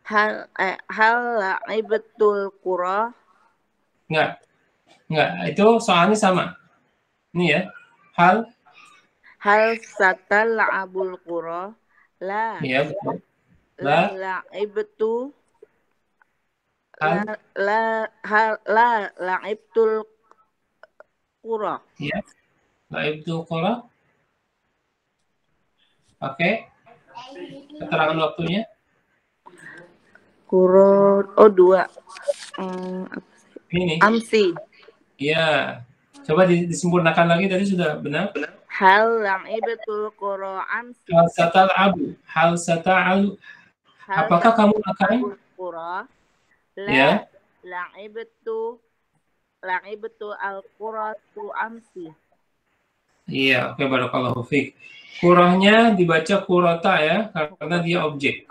Hal laibatul qura. Enggak, itu soalnya sama. Ini ya. Hal satal la'abul qura. La. Iya, betul. La la'ibtu. La la'ibtul qura. Iya. La'ibtul qura. Oke. Keterangan waktunya. Qura. Oh, 2. Ini. Amsi. Iya. Coba disempurnakan lagi, tadi sudah benar. Hal la'ibatul qura amsi. Hal sata'abu. Hal sata'alu. Apakah kamu akan qura? Ya. La'ibatu al-quratu amsi. Iya, oke, barakallahu fiik. Qurahnya dibaca qurata ya, karena dia objek.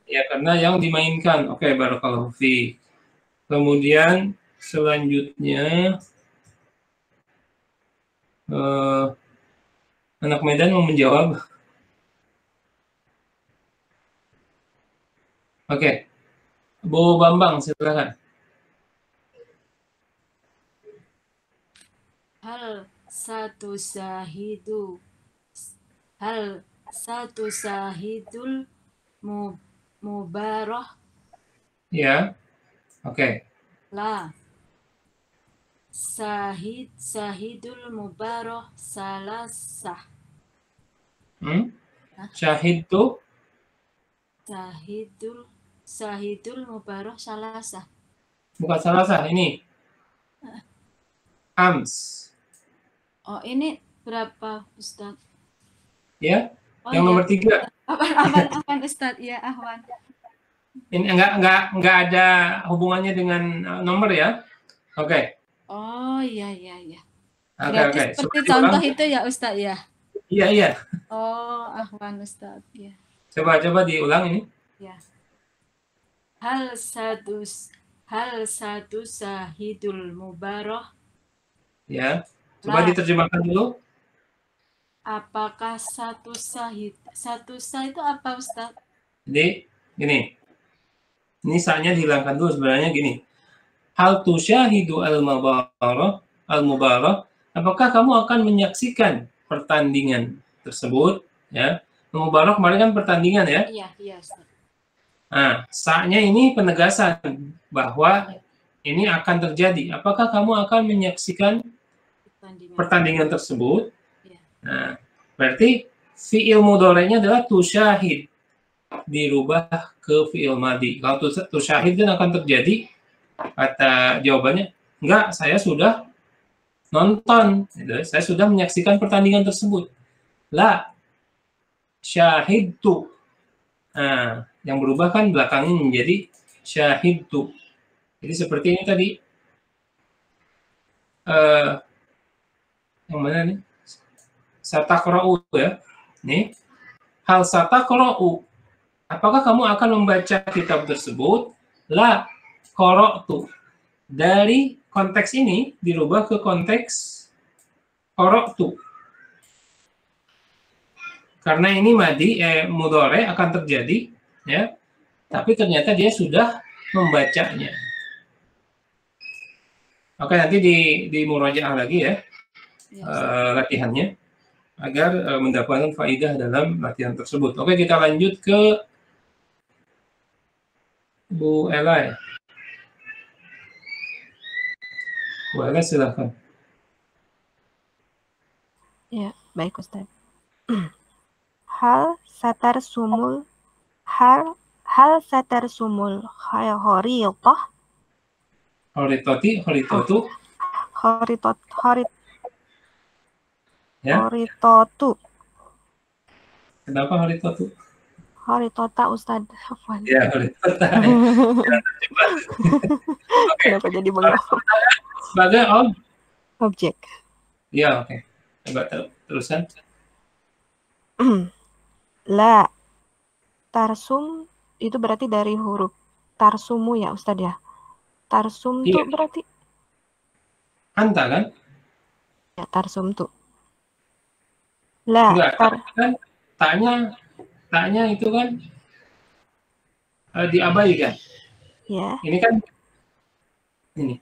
Ya, karena yang dimainkan. Oke, barakallahu fiik. Kemudian selanjutnya anak Medan mau menjawab. Oke. Bu Bambang, silakan. Hal satu sahidul mubarah. Ya. Oke. La. Sahidul mubarah salasah. Syahid tuh? Sahidul mubarah salasah. Bukan salasah, ini. Ams. Oh, ini berapa, Ustaz? Ya, yang nomor 3. Apaan, Ustaz? Ya, Ahwan. Ini enggak ada hubungannya dengan nomor ya? Oke. Oh, iya. Oke. Seperti contoh itu ya, Ustaz ya? Iya. Oh, Ahwan, Ustaz. Ya. Coba diulang ini. Ya. Hal satu sahidul mubarah. Ya. Coba diterjemahkan dulu. Apakah satu sahid? Satu sah itu apa, Ustaz? Jadi, gini. Ini sahnya dihilangkan dulu, sebenarnya gini. Hal tusyahidu al-mubarah. Apakah kamu akan menyaksikan pertandingan tersebut? Ya. Al-mubarah kemarin kan pertandingan ya? Iya, Ustaz. Nah, sahnya ini penegasan bahwa ini akan terjadi. Apakah kamu akan menyaksikan pertandingan tersebut? Nah, berarti fi'il mudhari'nya adalah tusyahid, dirubah ke fi'il madhi. Kalau tusyahid kan akan terjadi, kata jawabannya, enggak, saya sudah nonton, saya sudah menyaksikan pertandingan tersebut. La, syahidtu. Nah, yang berubah kan belakangnya menjadi syahidtu. Jadi seperti ini tadi. Yang mana nih? Sataqra'u ya. Nih. Hal sataqra'u. Apakah kamu akan membaca kitab tersebut? La qara'tu. Dari konteks ini dirubah ke konteks qara'tu. Karena ini mudhari akan terjadi ya. Tapi ternyata dia sudah membacanya. Oke, nanti di murajaah lagi ya. Latihannya agar mendapatkan faidah dalam latihan tersebut. Oke, kita lanjut ke Bu Ella ya. Bu Ella silahkan. Ya, baik Ustaz. Hal satar sumul kharitah. Ya. Horitotu. Kenapa haritotu? Horitota Ustadz. Afwan. Ya, horitota. Kenapa jadi bengong? Sebagai Objek. Ya, oke. Coba teruskan. La. Tarsum itu berarti dari huruf tarsumu ya Ustadz ya. Tarsum tuh berarti anta kan? ya tarsum tuh. La. Enggak, kan taknya itu kan diabaikan. Ya. Ini kan ini.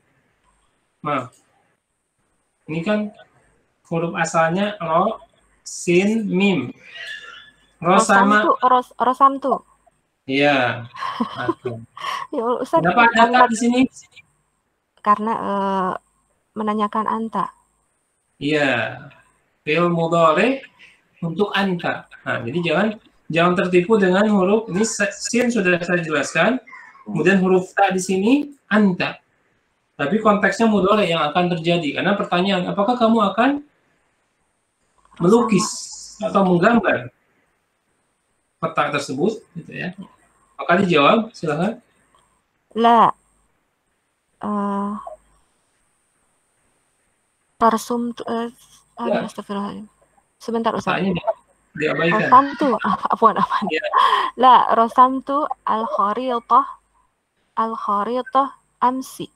Maaf. Ini kan huruf asalnya ro, sin, mim. Ro sama Rosamtu. iya. Ya Allah, Ustaz. Kenapa ada tak di sini? Karena menanyakan anta. Iya. Fi'il mudhari untuk anta. Nah, jadi jangan tertipu dengan huruf ini sin sudah saya jelaskan. Kemudian huruf ta di sini anta. Tapi konteksnya mudhari yang akan terjadi karena pertanyaan apakah kamu akan melukis atau menggambar peta tersebut gitu ya. Maka dijawab silakan. La. Tarsum astagfirullahaladzim. Sebentar Ustaz. Diabaikan. Rosamtu, afwan. Ya. La, rosamtu al-kharitah amsi.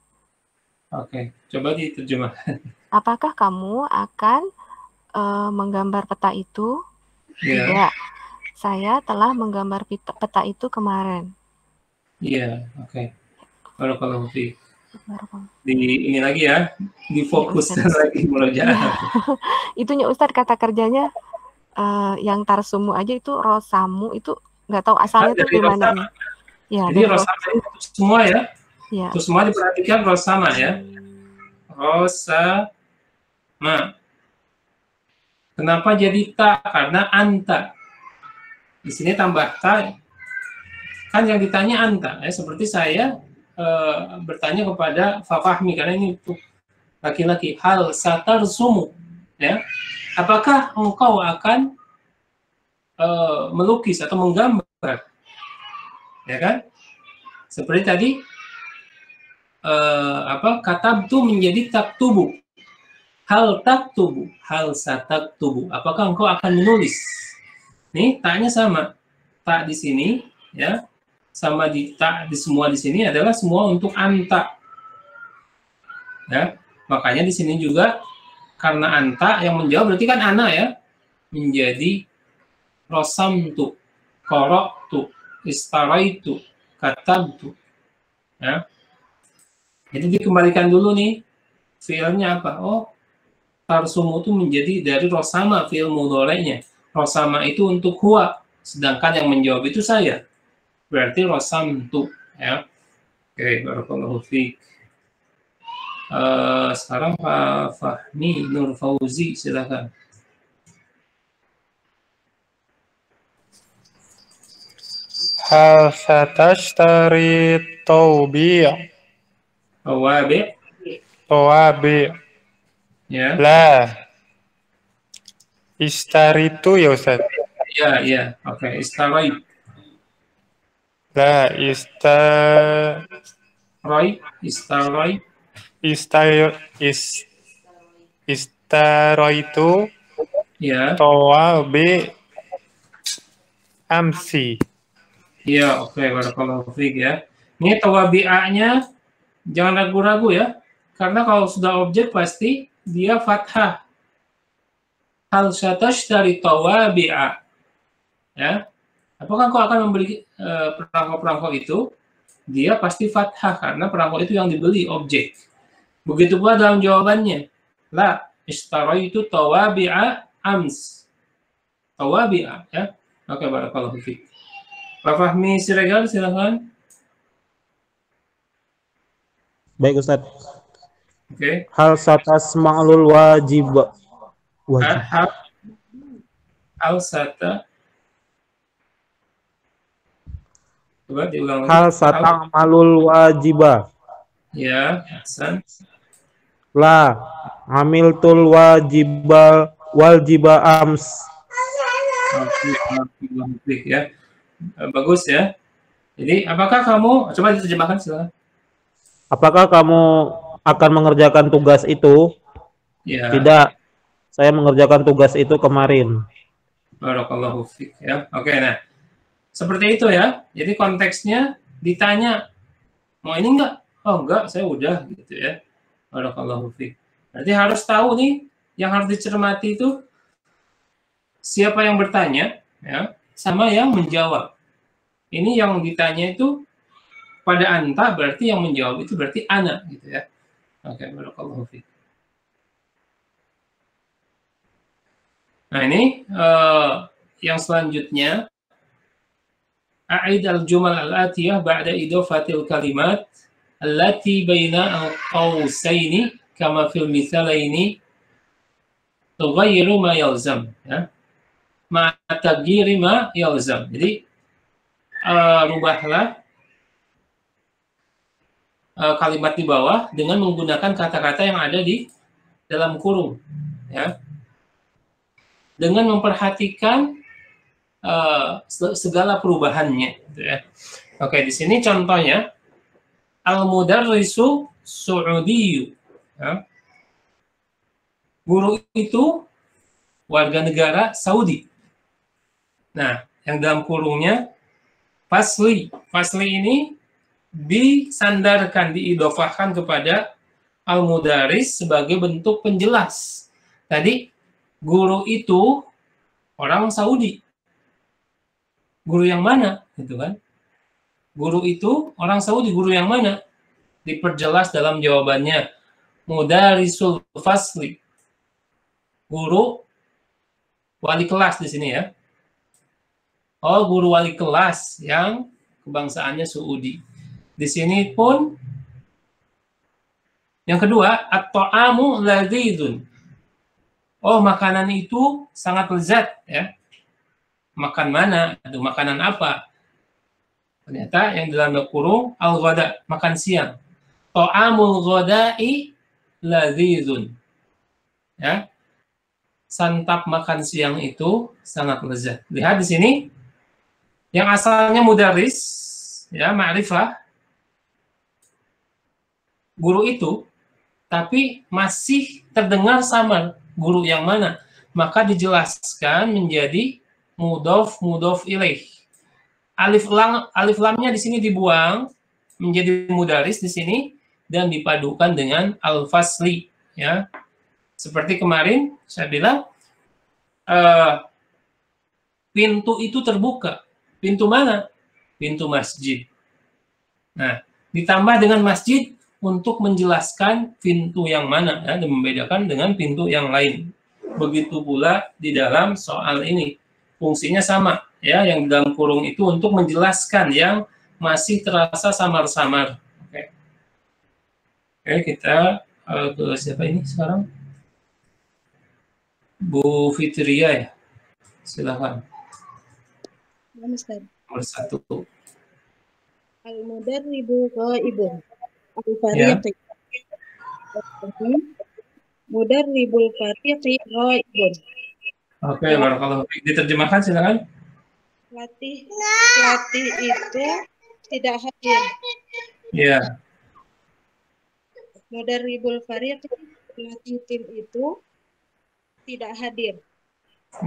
Oke, coba diterjemahkan. Apakah kamu akan menggambar peta itu? Ya. Tidak. Saya telah menggambar peta itu kemarin. Iya, oke. Barakallahu fiik. Ini lagi ya, difokuskan ya, lagi murojaah. Itunya Ustadz kata kerjanya yang tarsumu aja itu rosamu itu nggak tahu asalnya itu gimana nih. Ya, jadi rosama itu semua ya. Ya. Itu semua diperhatikan rosama ya. Rosama. Kenapa jadi ta? Karena anta. Di sini tambah ta. Kan yang ditanya anta ya, seperti saya bertanya kepada Fafahmi karena ini untuk laki-laki. Hal satarsumu ya. Apakah engkau akan melukis atau menggambar? Ya kan? Seperti tadi katabtu menjadi taktubu. Hal taktubu, hal sataktubu. Apakah engkau akan menulis? Nih, taknya sama. Tak di sini ya. Sama di tak di semua di sini adalah semua untuk anta. Ya. Makanya di sini juga karena anta yang menjawab berarti kan ana ya. Menjadi rosamtu, qara'tu, istaraitu, katabtu. Ya. Jadi dikembalikan dulu nih fiilnya apa? Oh, tarsumu itu menjadi dari rosama fiil mudhari'nya. Rosama itu untuk huwa, sedangkan yang menjawab itu saya. Berarti rosamtu ya. Oke, barakallahu fiik. Sekarang Pak Fahmi Nur Fauzi silakan. Hal satashtari tawbi'. Tawabi. Ya. La. Istaritu ya Ustaz. Ya, ya. Oke, istarai. La istaraitu ya. Tawabi amsi. Ya, oke, barakallahu fiik ya. Ini tawabi'anya jangan ragu-ragu ya. Karena kalau sudah objek pasti dia fathah. Hal satashtari tawabi'a. Ya. Apakah kau akan membeli perangko-perangko itu? Dia pasti fathah karena perangko itu yang dibeli objek. Begitu pula dalam jawabannya. La ishtaraitu tawabi'a ams. Tawabi'a ya. Oke, barakallahu fiik. Pak Fahmi Siregar silakan. Baik Ustaz. Oke. Hal satas ma'lul wajib. Hal sata. Coba diulang lagi. Hal sata ma'lul wajibah. Ya, Hasan. La amiltul wajiba ams. Ya. Bagus ya. Jadi apakah kamu, coba diterjemahkan silakan. Apakah kamu akan mengerjakan tugas itu? Ya. Tidak. Saya mengerjakan tugas itu kemarin. Barakallahu fiik ya. Oke, nah. Seperti itu ya. Jadi konteksnya ditanya, mau ini enggak? Oh enggak, saya udah gitu ya. Barakallahu fiik. Berarti harus tahu nih, yang harus dicermati itu siapa yang bertanya ya, sama yang menjawab. Ini yang ditanya itu pada anta, berarti yang menjawab itu berarti ana gitu ya. Oke, barakallahu fiik. Nah, ini yang selanjutnya, a'id al-jumal al-atiyah ba'da idafatil kalimat allati baina al-qawsaini kama fil mithalaini tughayyiru ma yalzam ya. Ma taghyiri ma yalzam. Jadi rubahlah kalimat di bawah dengan menggunakan kata-kata yang ada di dalam kurung ya. Dengan memperhatikan segala perubahannya gitu ya. Oke, di sini contohnya al-mudarrisu Su'udiyyu ya. Guru itu warga negara Saudi. Nah, yang dalam kurungnya fasli. Fasli ini disandarkan, diidofahkan kepada al-mudaris sebagai bentuk penjelas. Tadi guru itu orang Saudi. Guru yang mana? Gitu kan? Guru itu orang Saudi, guru yang mana? Diperjelas dalam jawabannya. Mudarisul fasli. Guru wali kelas di sini ya. Oh, guru wali kelas yang kebangsaannya Saudi. Di sini pun yang kedua, at-ta'amu ladzizun. Oh, makanan itu sangat lezat ya. Makan mana? Aduh, makanan apa? Ternyata yang dalam kurung al-ghada, makan siang. Ta'amul ghada'i ladzizun. Ya. Santap makan siang itu sangat lezat. Lihat di sini yang asalnya mudaris ya, ma'rifah, guru itu, tapi masih terdengar samar. Guru yang mana? Maka dijelaskan menjadi mudhof ilaih. Alif lamnya di sini dibuang menjadi mudaris di sini dan dipadukan dengan al-fasli ya. Seperti kemarin saya bilang pintu itu terbuka. Pintu mana? Pintu masjid. Nah, ditambah dengan masjid untuk menjelaskan pintu yang mana ya, dan membedakan dengan pintu yang lain. Begitu pula di dalam soal ini. Fungsinya sama ya, yang dalam kurung itu untuk menjelaskan yang masih terasa samar-samar. Oke, kita ke siapa ini sekarang? Bu Fitria ya. Silakan. Nomor 1. Al-mudarribu ghaibun. Al-fariqi. Mudarribul fariqi ghaibun. Oke, barakallahu fiik. Diterjemahkan silakan. Pelatih itu tidak hadir. Ya. Mudarribul fariqi, pelatih tim itu tidak hadir.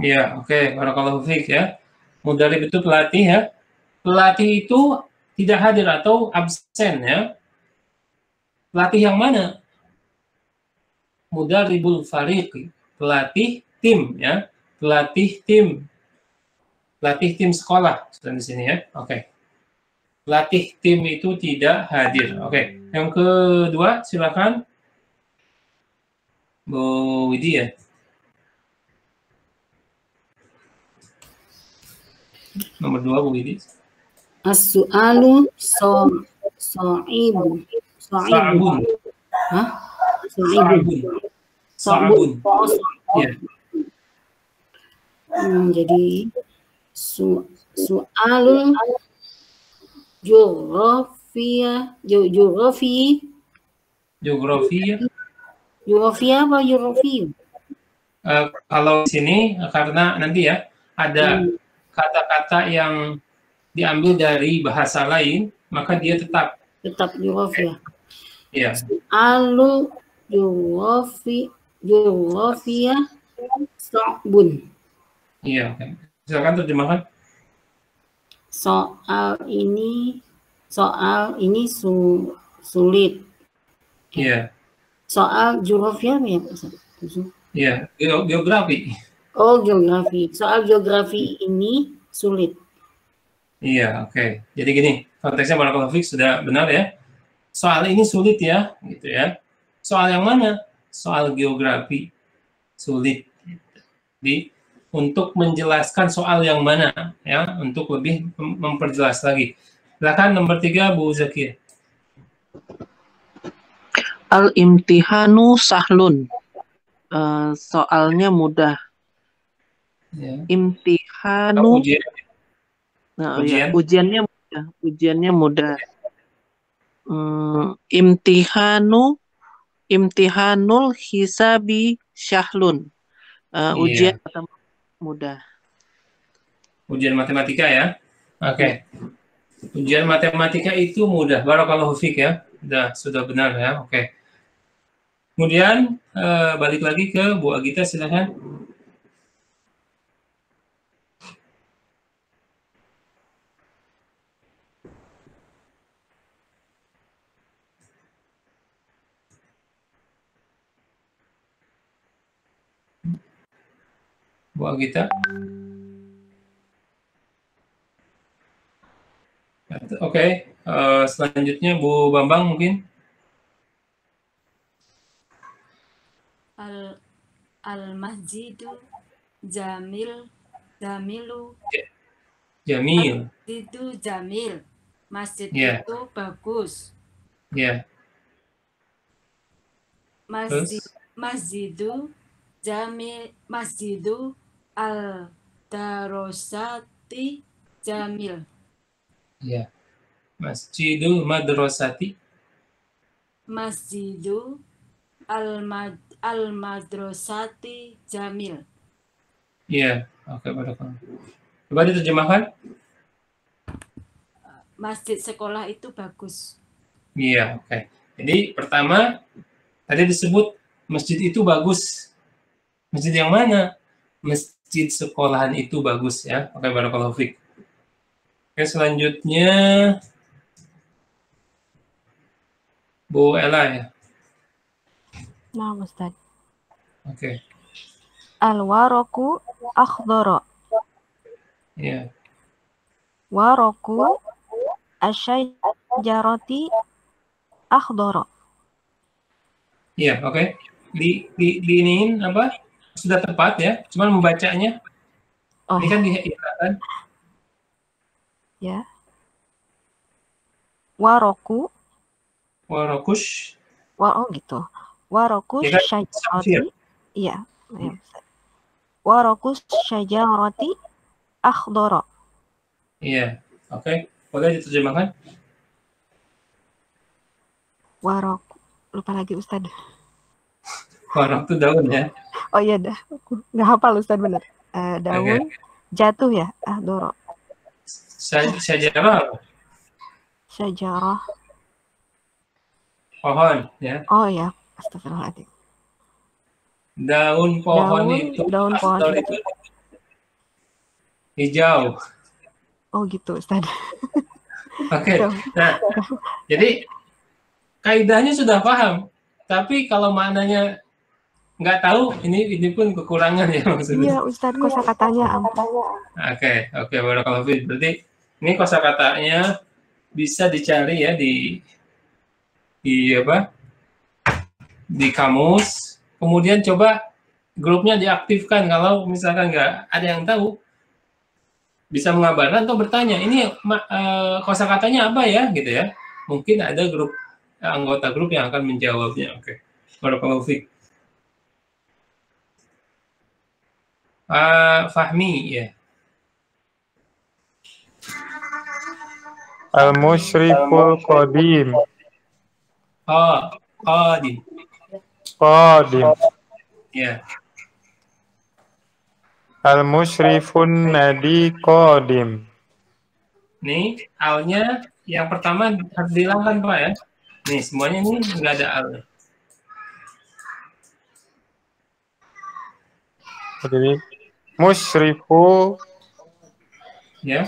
Ya, oke, barakallahu fiik ya. Mudarrib itu pelatih ya. Pelatih itu tidak hadir atau absen ya. Pelatih yang mana? Mudarribul fariqi, pelatih tim ya. Pelatih tim sekolah di sini ya. Oke. Pelatih tim itu tidak hadir. Oke. Yang kedua silakan Bu Widya. Nomor 2 Bu Widya. As-su'alu so'ibun. Hah? So'ibun. Ya. Jadi so'alul geografia apa geografi? Kalau di sini karena nanti ya ada kata-kata yang diambil dari bahasa lain, maka dia tetap jurofiyah. ya. Alu jurofiyah so'bun. Iya, oke. Silakan terjemahkan. Soal ini sulit. Iya. Soal jurofiyah ya Pak Ustaz? Iya, geografi. Oh, geografi. Soal geografi ini sulit. Iya, oke. Jadi gini, konteksnya barakallahu fiik sudah benar ya. Soal ini sulit ya, gitu ya. Soal yang mana? Soal geografi sulit. Jadi untuk menjelaskan soal yang mana ya, untuk lebih memperjelas lagi. Silakan nomor 3 Bu Zakir. Al-imtihanu sahlun. Soalnya mudah. Ya. Imtihanu. Ujian. Ujiannya mudah. Ujiannya mudah. Imtihanul hisabi syahlun. Ujian mudah. Ujian matematika ya. Oke. Ujian matematika itu mudah. Barakallahu fiik ya. Sudah benar ya. Oke. Kemudian balik lagi ke Bu Agita, silakan. Bu Agita. Oke. Selanjutnya Bu Bambang mungkin. Al-masjidu jamil. Masjidu jamil. Masjid itu bagus. Ya. Masjidu jamil. Masjidu al-darosati jamil. Ya. Masjidul madrasati. Masjidu al-madrasati jamil. Iya, oke, barakallahu. Coba diterjemahkan. Masjid sekolah itu bagus. Iya, oke. Jadi pertama tadi disebut masjid itu bagus. Masjid yang mana? Masjid sekolahan itu bagus ya. Oke, barakallahu fiik. Oke, selanjutnya Bu Ella ya. Nah, Ustaz. Oke. Al-waroku akhdoro. Iya. Waroku asyajaroti akhdoro. Iya, oke. Diiniin apa? Sudah tepat ya. Cuman membacanya. Ini kan diikrarkan. Ya. Waroku. Warokush. Gitu. Warokus Ya kan? syajaroti. Iya. Warokus syajaroti akhdoro. Iya. Oke. Boleh diterjemahkan? Warok. Lupa lagi Ustaz. Warok itu daun ya. Oh iya dah. Nggak hafal Ustaz bener. Daun jatuh ya. Akhdoro. Syajarah. Syajarah. Pohon ya. Oh ya. Astagfirullahaladzim. Daun pohon itu. Daun pohon itu hijau. Oh gitu Ustaz. Oke. Nah, jadi kaidahnya sudah paham. Tapi kalau maknanya nggak tahu, ini pun kekurangan ya maksudnya. Iya Ustaz, kosakatanya ampun. Oke, barakallahu fiik. Berarti ini kosakatanya bisa dicari ya di apa? Di kamus. Kemudian coba grupnya diaktifkan kalau misalkan nggak ada yang tahu. Bisa mengabarkan atau bertanya, ini kosakatanya apa ya gitu ya. Mungkin ada grup anggota grup yang akan menjawabnya. Oke. Barakallahu fiik. Fahmi ya. Al-musyriful qadim. Qadim. Ya. Al-musyrifun nadi qadim. Nih, al-nya yang pertama harus dihilangkan Pak ya. Nih, semuanya ini nggak ada al. Jadi musyrifu Ya.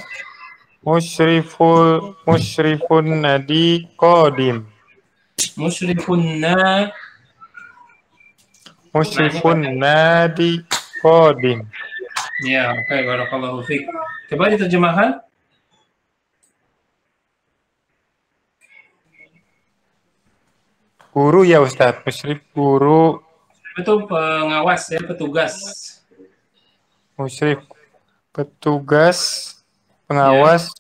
musyrifun nadi qadim. Musyrifun nadi qadim. Ya, oke, barakallahu fiik. Coba diterjemahkan. Guru ya Ustadz, musyrif guru. Itu pengawas ya, petugas. Musyrif petugas, pengawas.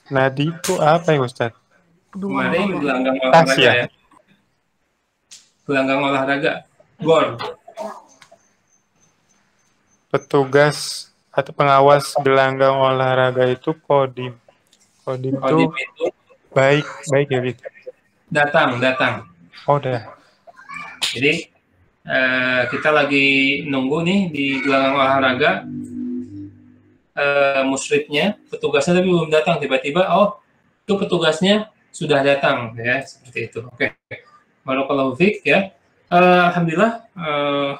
Nadi itu apa ya Ustadz? Kemarin gelanggang olahraga ya. Gelanggang olahraga. GOR. Petugas atau pengawas gelanggang olahraga itu kodim. Kodim itu baik ya gitu. Datang. Oh dah. Jadi kita lagi nunggu nih di gelanggang olahraga. Musyrifnya, petugasnya tapi belum datang. Tiba-tiba, oh itu petugasnya sudah datang ya, seperti itu. Oke. Barakallahu fiik ya. Alhamdulillah,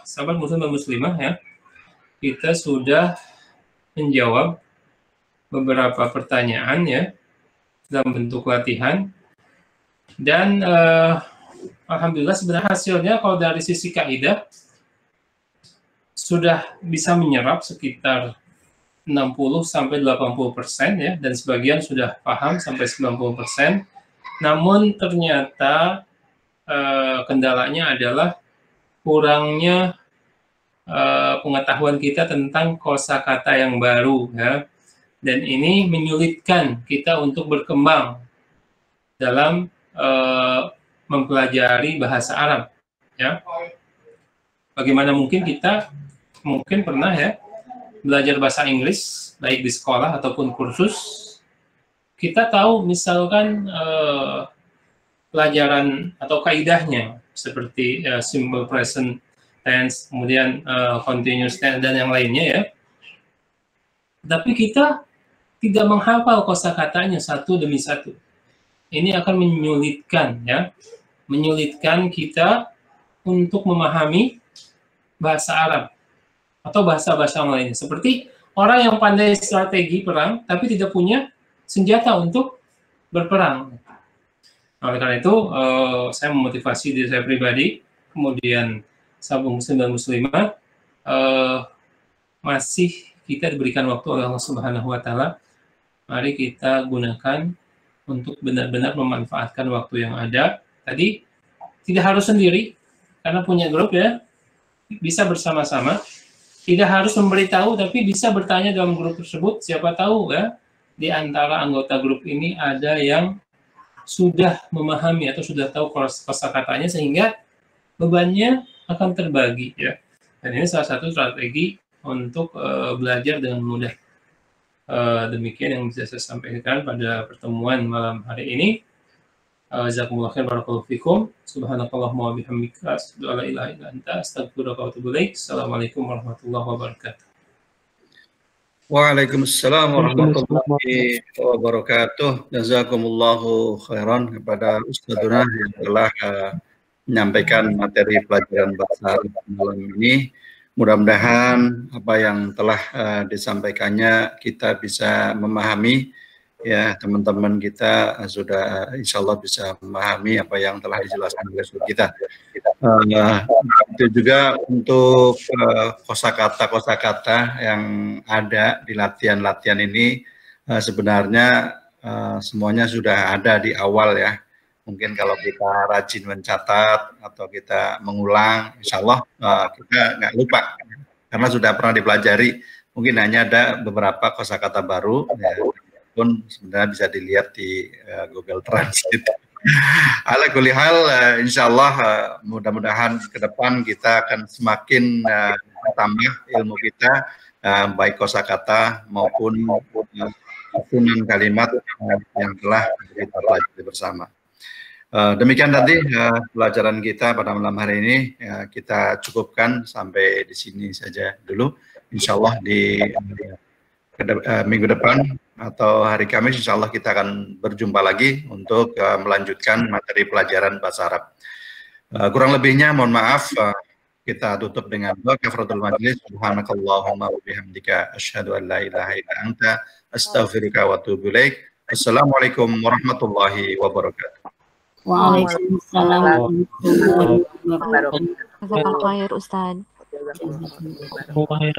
sahabat muslim dan muslimah ya, kita sudah menjawab beberapa pertanyaan ya dalam bentuk latihan, dan alhamdulillah sebenarnya hasilnya kalau dari sisi kaidah sudah bisa menyerap sekitar 60-80% ya, dan sebagian sudah paham sampai 90%. Namun ternyata kendalanya adalah kurangnya pengetahuan kita tentang kosakata yang baru ya, dan ini menyulitkan kita untuk berkembang dalam mempelajari bahasa Arab ya. Bagaimana mungkin kita pernah ya belajar bahasa Inggris baik di sekolah ataupun kursus, kita tahu misalkan pelajaran atau kaidahnya seperti simple present tense, kemudian continuous tense dan yang lainnya ya. Tapi kita tidak menghafal kosakatanya satu demi satu. Ini akan menyulitkan ya, menyulitkan kita untuk memahami bahasa Arab atau bahasa-bahasa lainnya. Seperti orang yang pandai strategi perang tapi tidak punya senjata untuk berperang. Oleh karena itu, saya memotivasi diri saya pribadi, kemudian sahabat muslim dan muslimah, masih kita diberikan waktu oleh Allah Subhanahu wa Ta'ala. Mari kita gunakan untuk benar-benar memanfaatkan waktu yang ada. Tadi tidak harus sendiri, karena punya grup ya, bisa bersama-sama. Tidak harus memberitahu, tapi bisa bertanya dalam grup tersebut. Siapa tahu ya, di antara anggota grup ini ada yang sudah memahami atau sudah tahu kosakatanya, sehingga bebannya akan terbagi ya. Dan ini salah satu strategi untuk belajar dengan mudah. Demikian yang bisa saya sampaikan pada pertemuan malam hari ini. Jazakumullah khair, barakallahu fikum. Subhanakallahumma wa bihamdika, asyhadu an la ilaha illa anta, astaghfiruka wa atubu ilaik. Assalamualaikum warahmatullahi wabarakatuh. Waalaikumsalam warahmatullahi wabarakatuh. Jazakumullahu khairan kepada Ustadzuna yang telah menyampaikan materi pelajaran bahasa Arab malam ini. Mudah-mudahan apa yang telah disampaikannya kita bisa memahami ya, teman-teman kita sudah insya Allah bisa memahami apa yang telah dijelaskan oleh kita. Itu juga untuk kosakata yang ada di latihan-latihan ini, sebenarnya semuanya sudah ada di awal ya. Mungkin kalau kita rajin mencatat atau kita mengulang, insya Allah kita nggak lupa karena sudah pernah dipelajari. Mungkin hanya ada beberapa kosakata baru ya, pun sebenarnya bisa dilihat di Google Translate. Ala kulli hal, insya Allah mudah-mudahan ke depan kita akan semakin bertambah ilmu kita, baik kosakata maupun susunan kalimat yang telah kita pelajari bersama. Demikian tadi pelajaran kita pada malam hari ini, kita cukupkan sampai di sini saja dulu. Insya Allah di minggu depan atau hari Kamis, insya Allah kita akan berjumpa lagi untuk melanjutkan materi pelajaran bahasa Arab. Kurang lebihnya mohon maaf. Kita tutup dengan doa kafaratul majlis. Subhanakallahumma wa bihamdika asyhadu an la ilaha illa anta astaghfiruka wa atubu ilaik. Assalamualaikum warahmatullahi wabarakatuh. Waalaikumsalam warahmatullahi wabarakatuh. Jazakallah khair Ustaz. Jazakallah khair.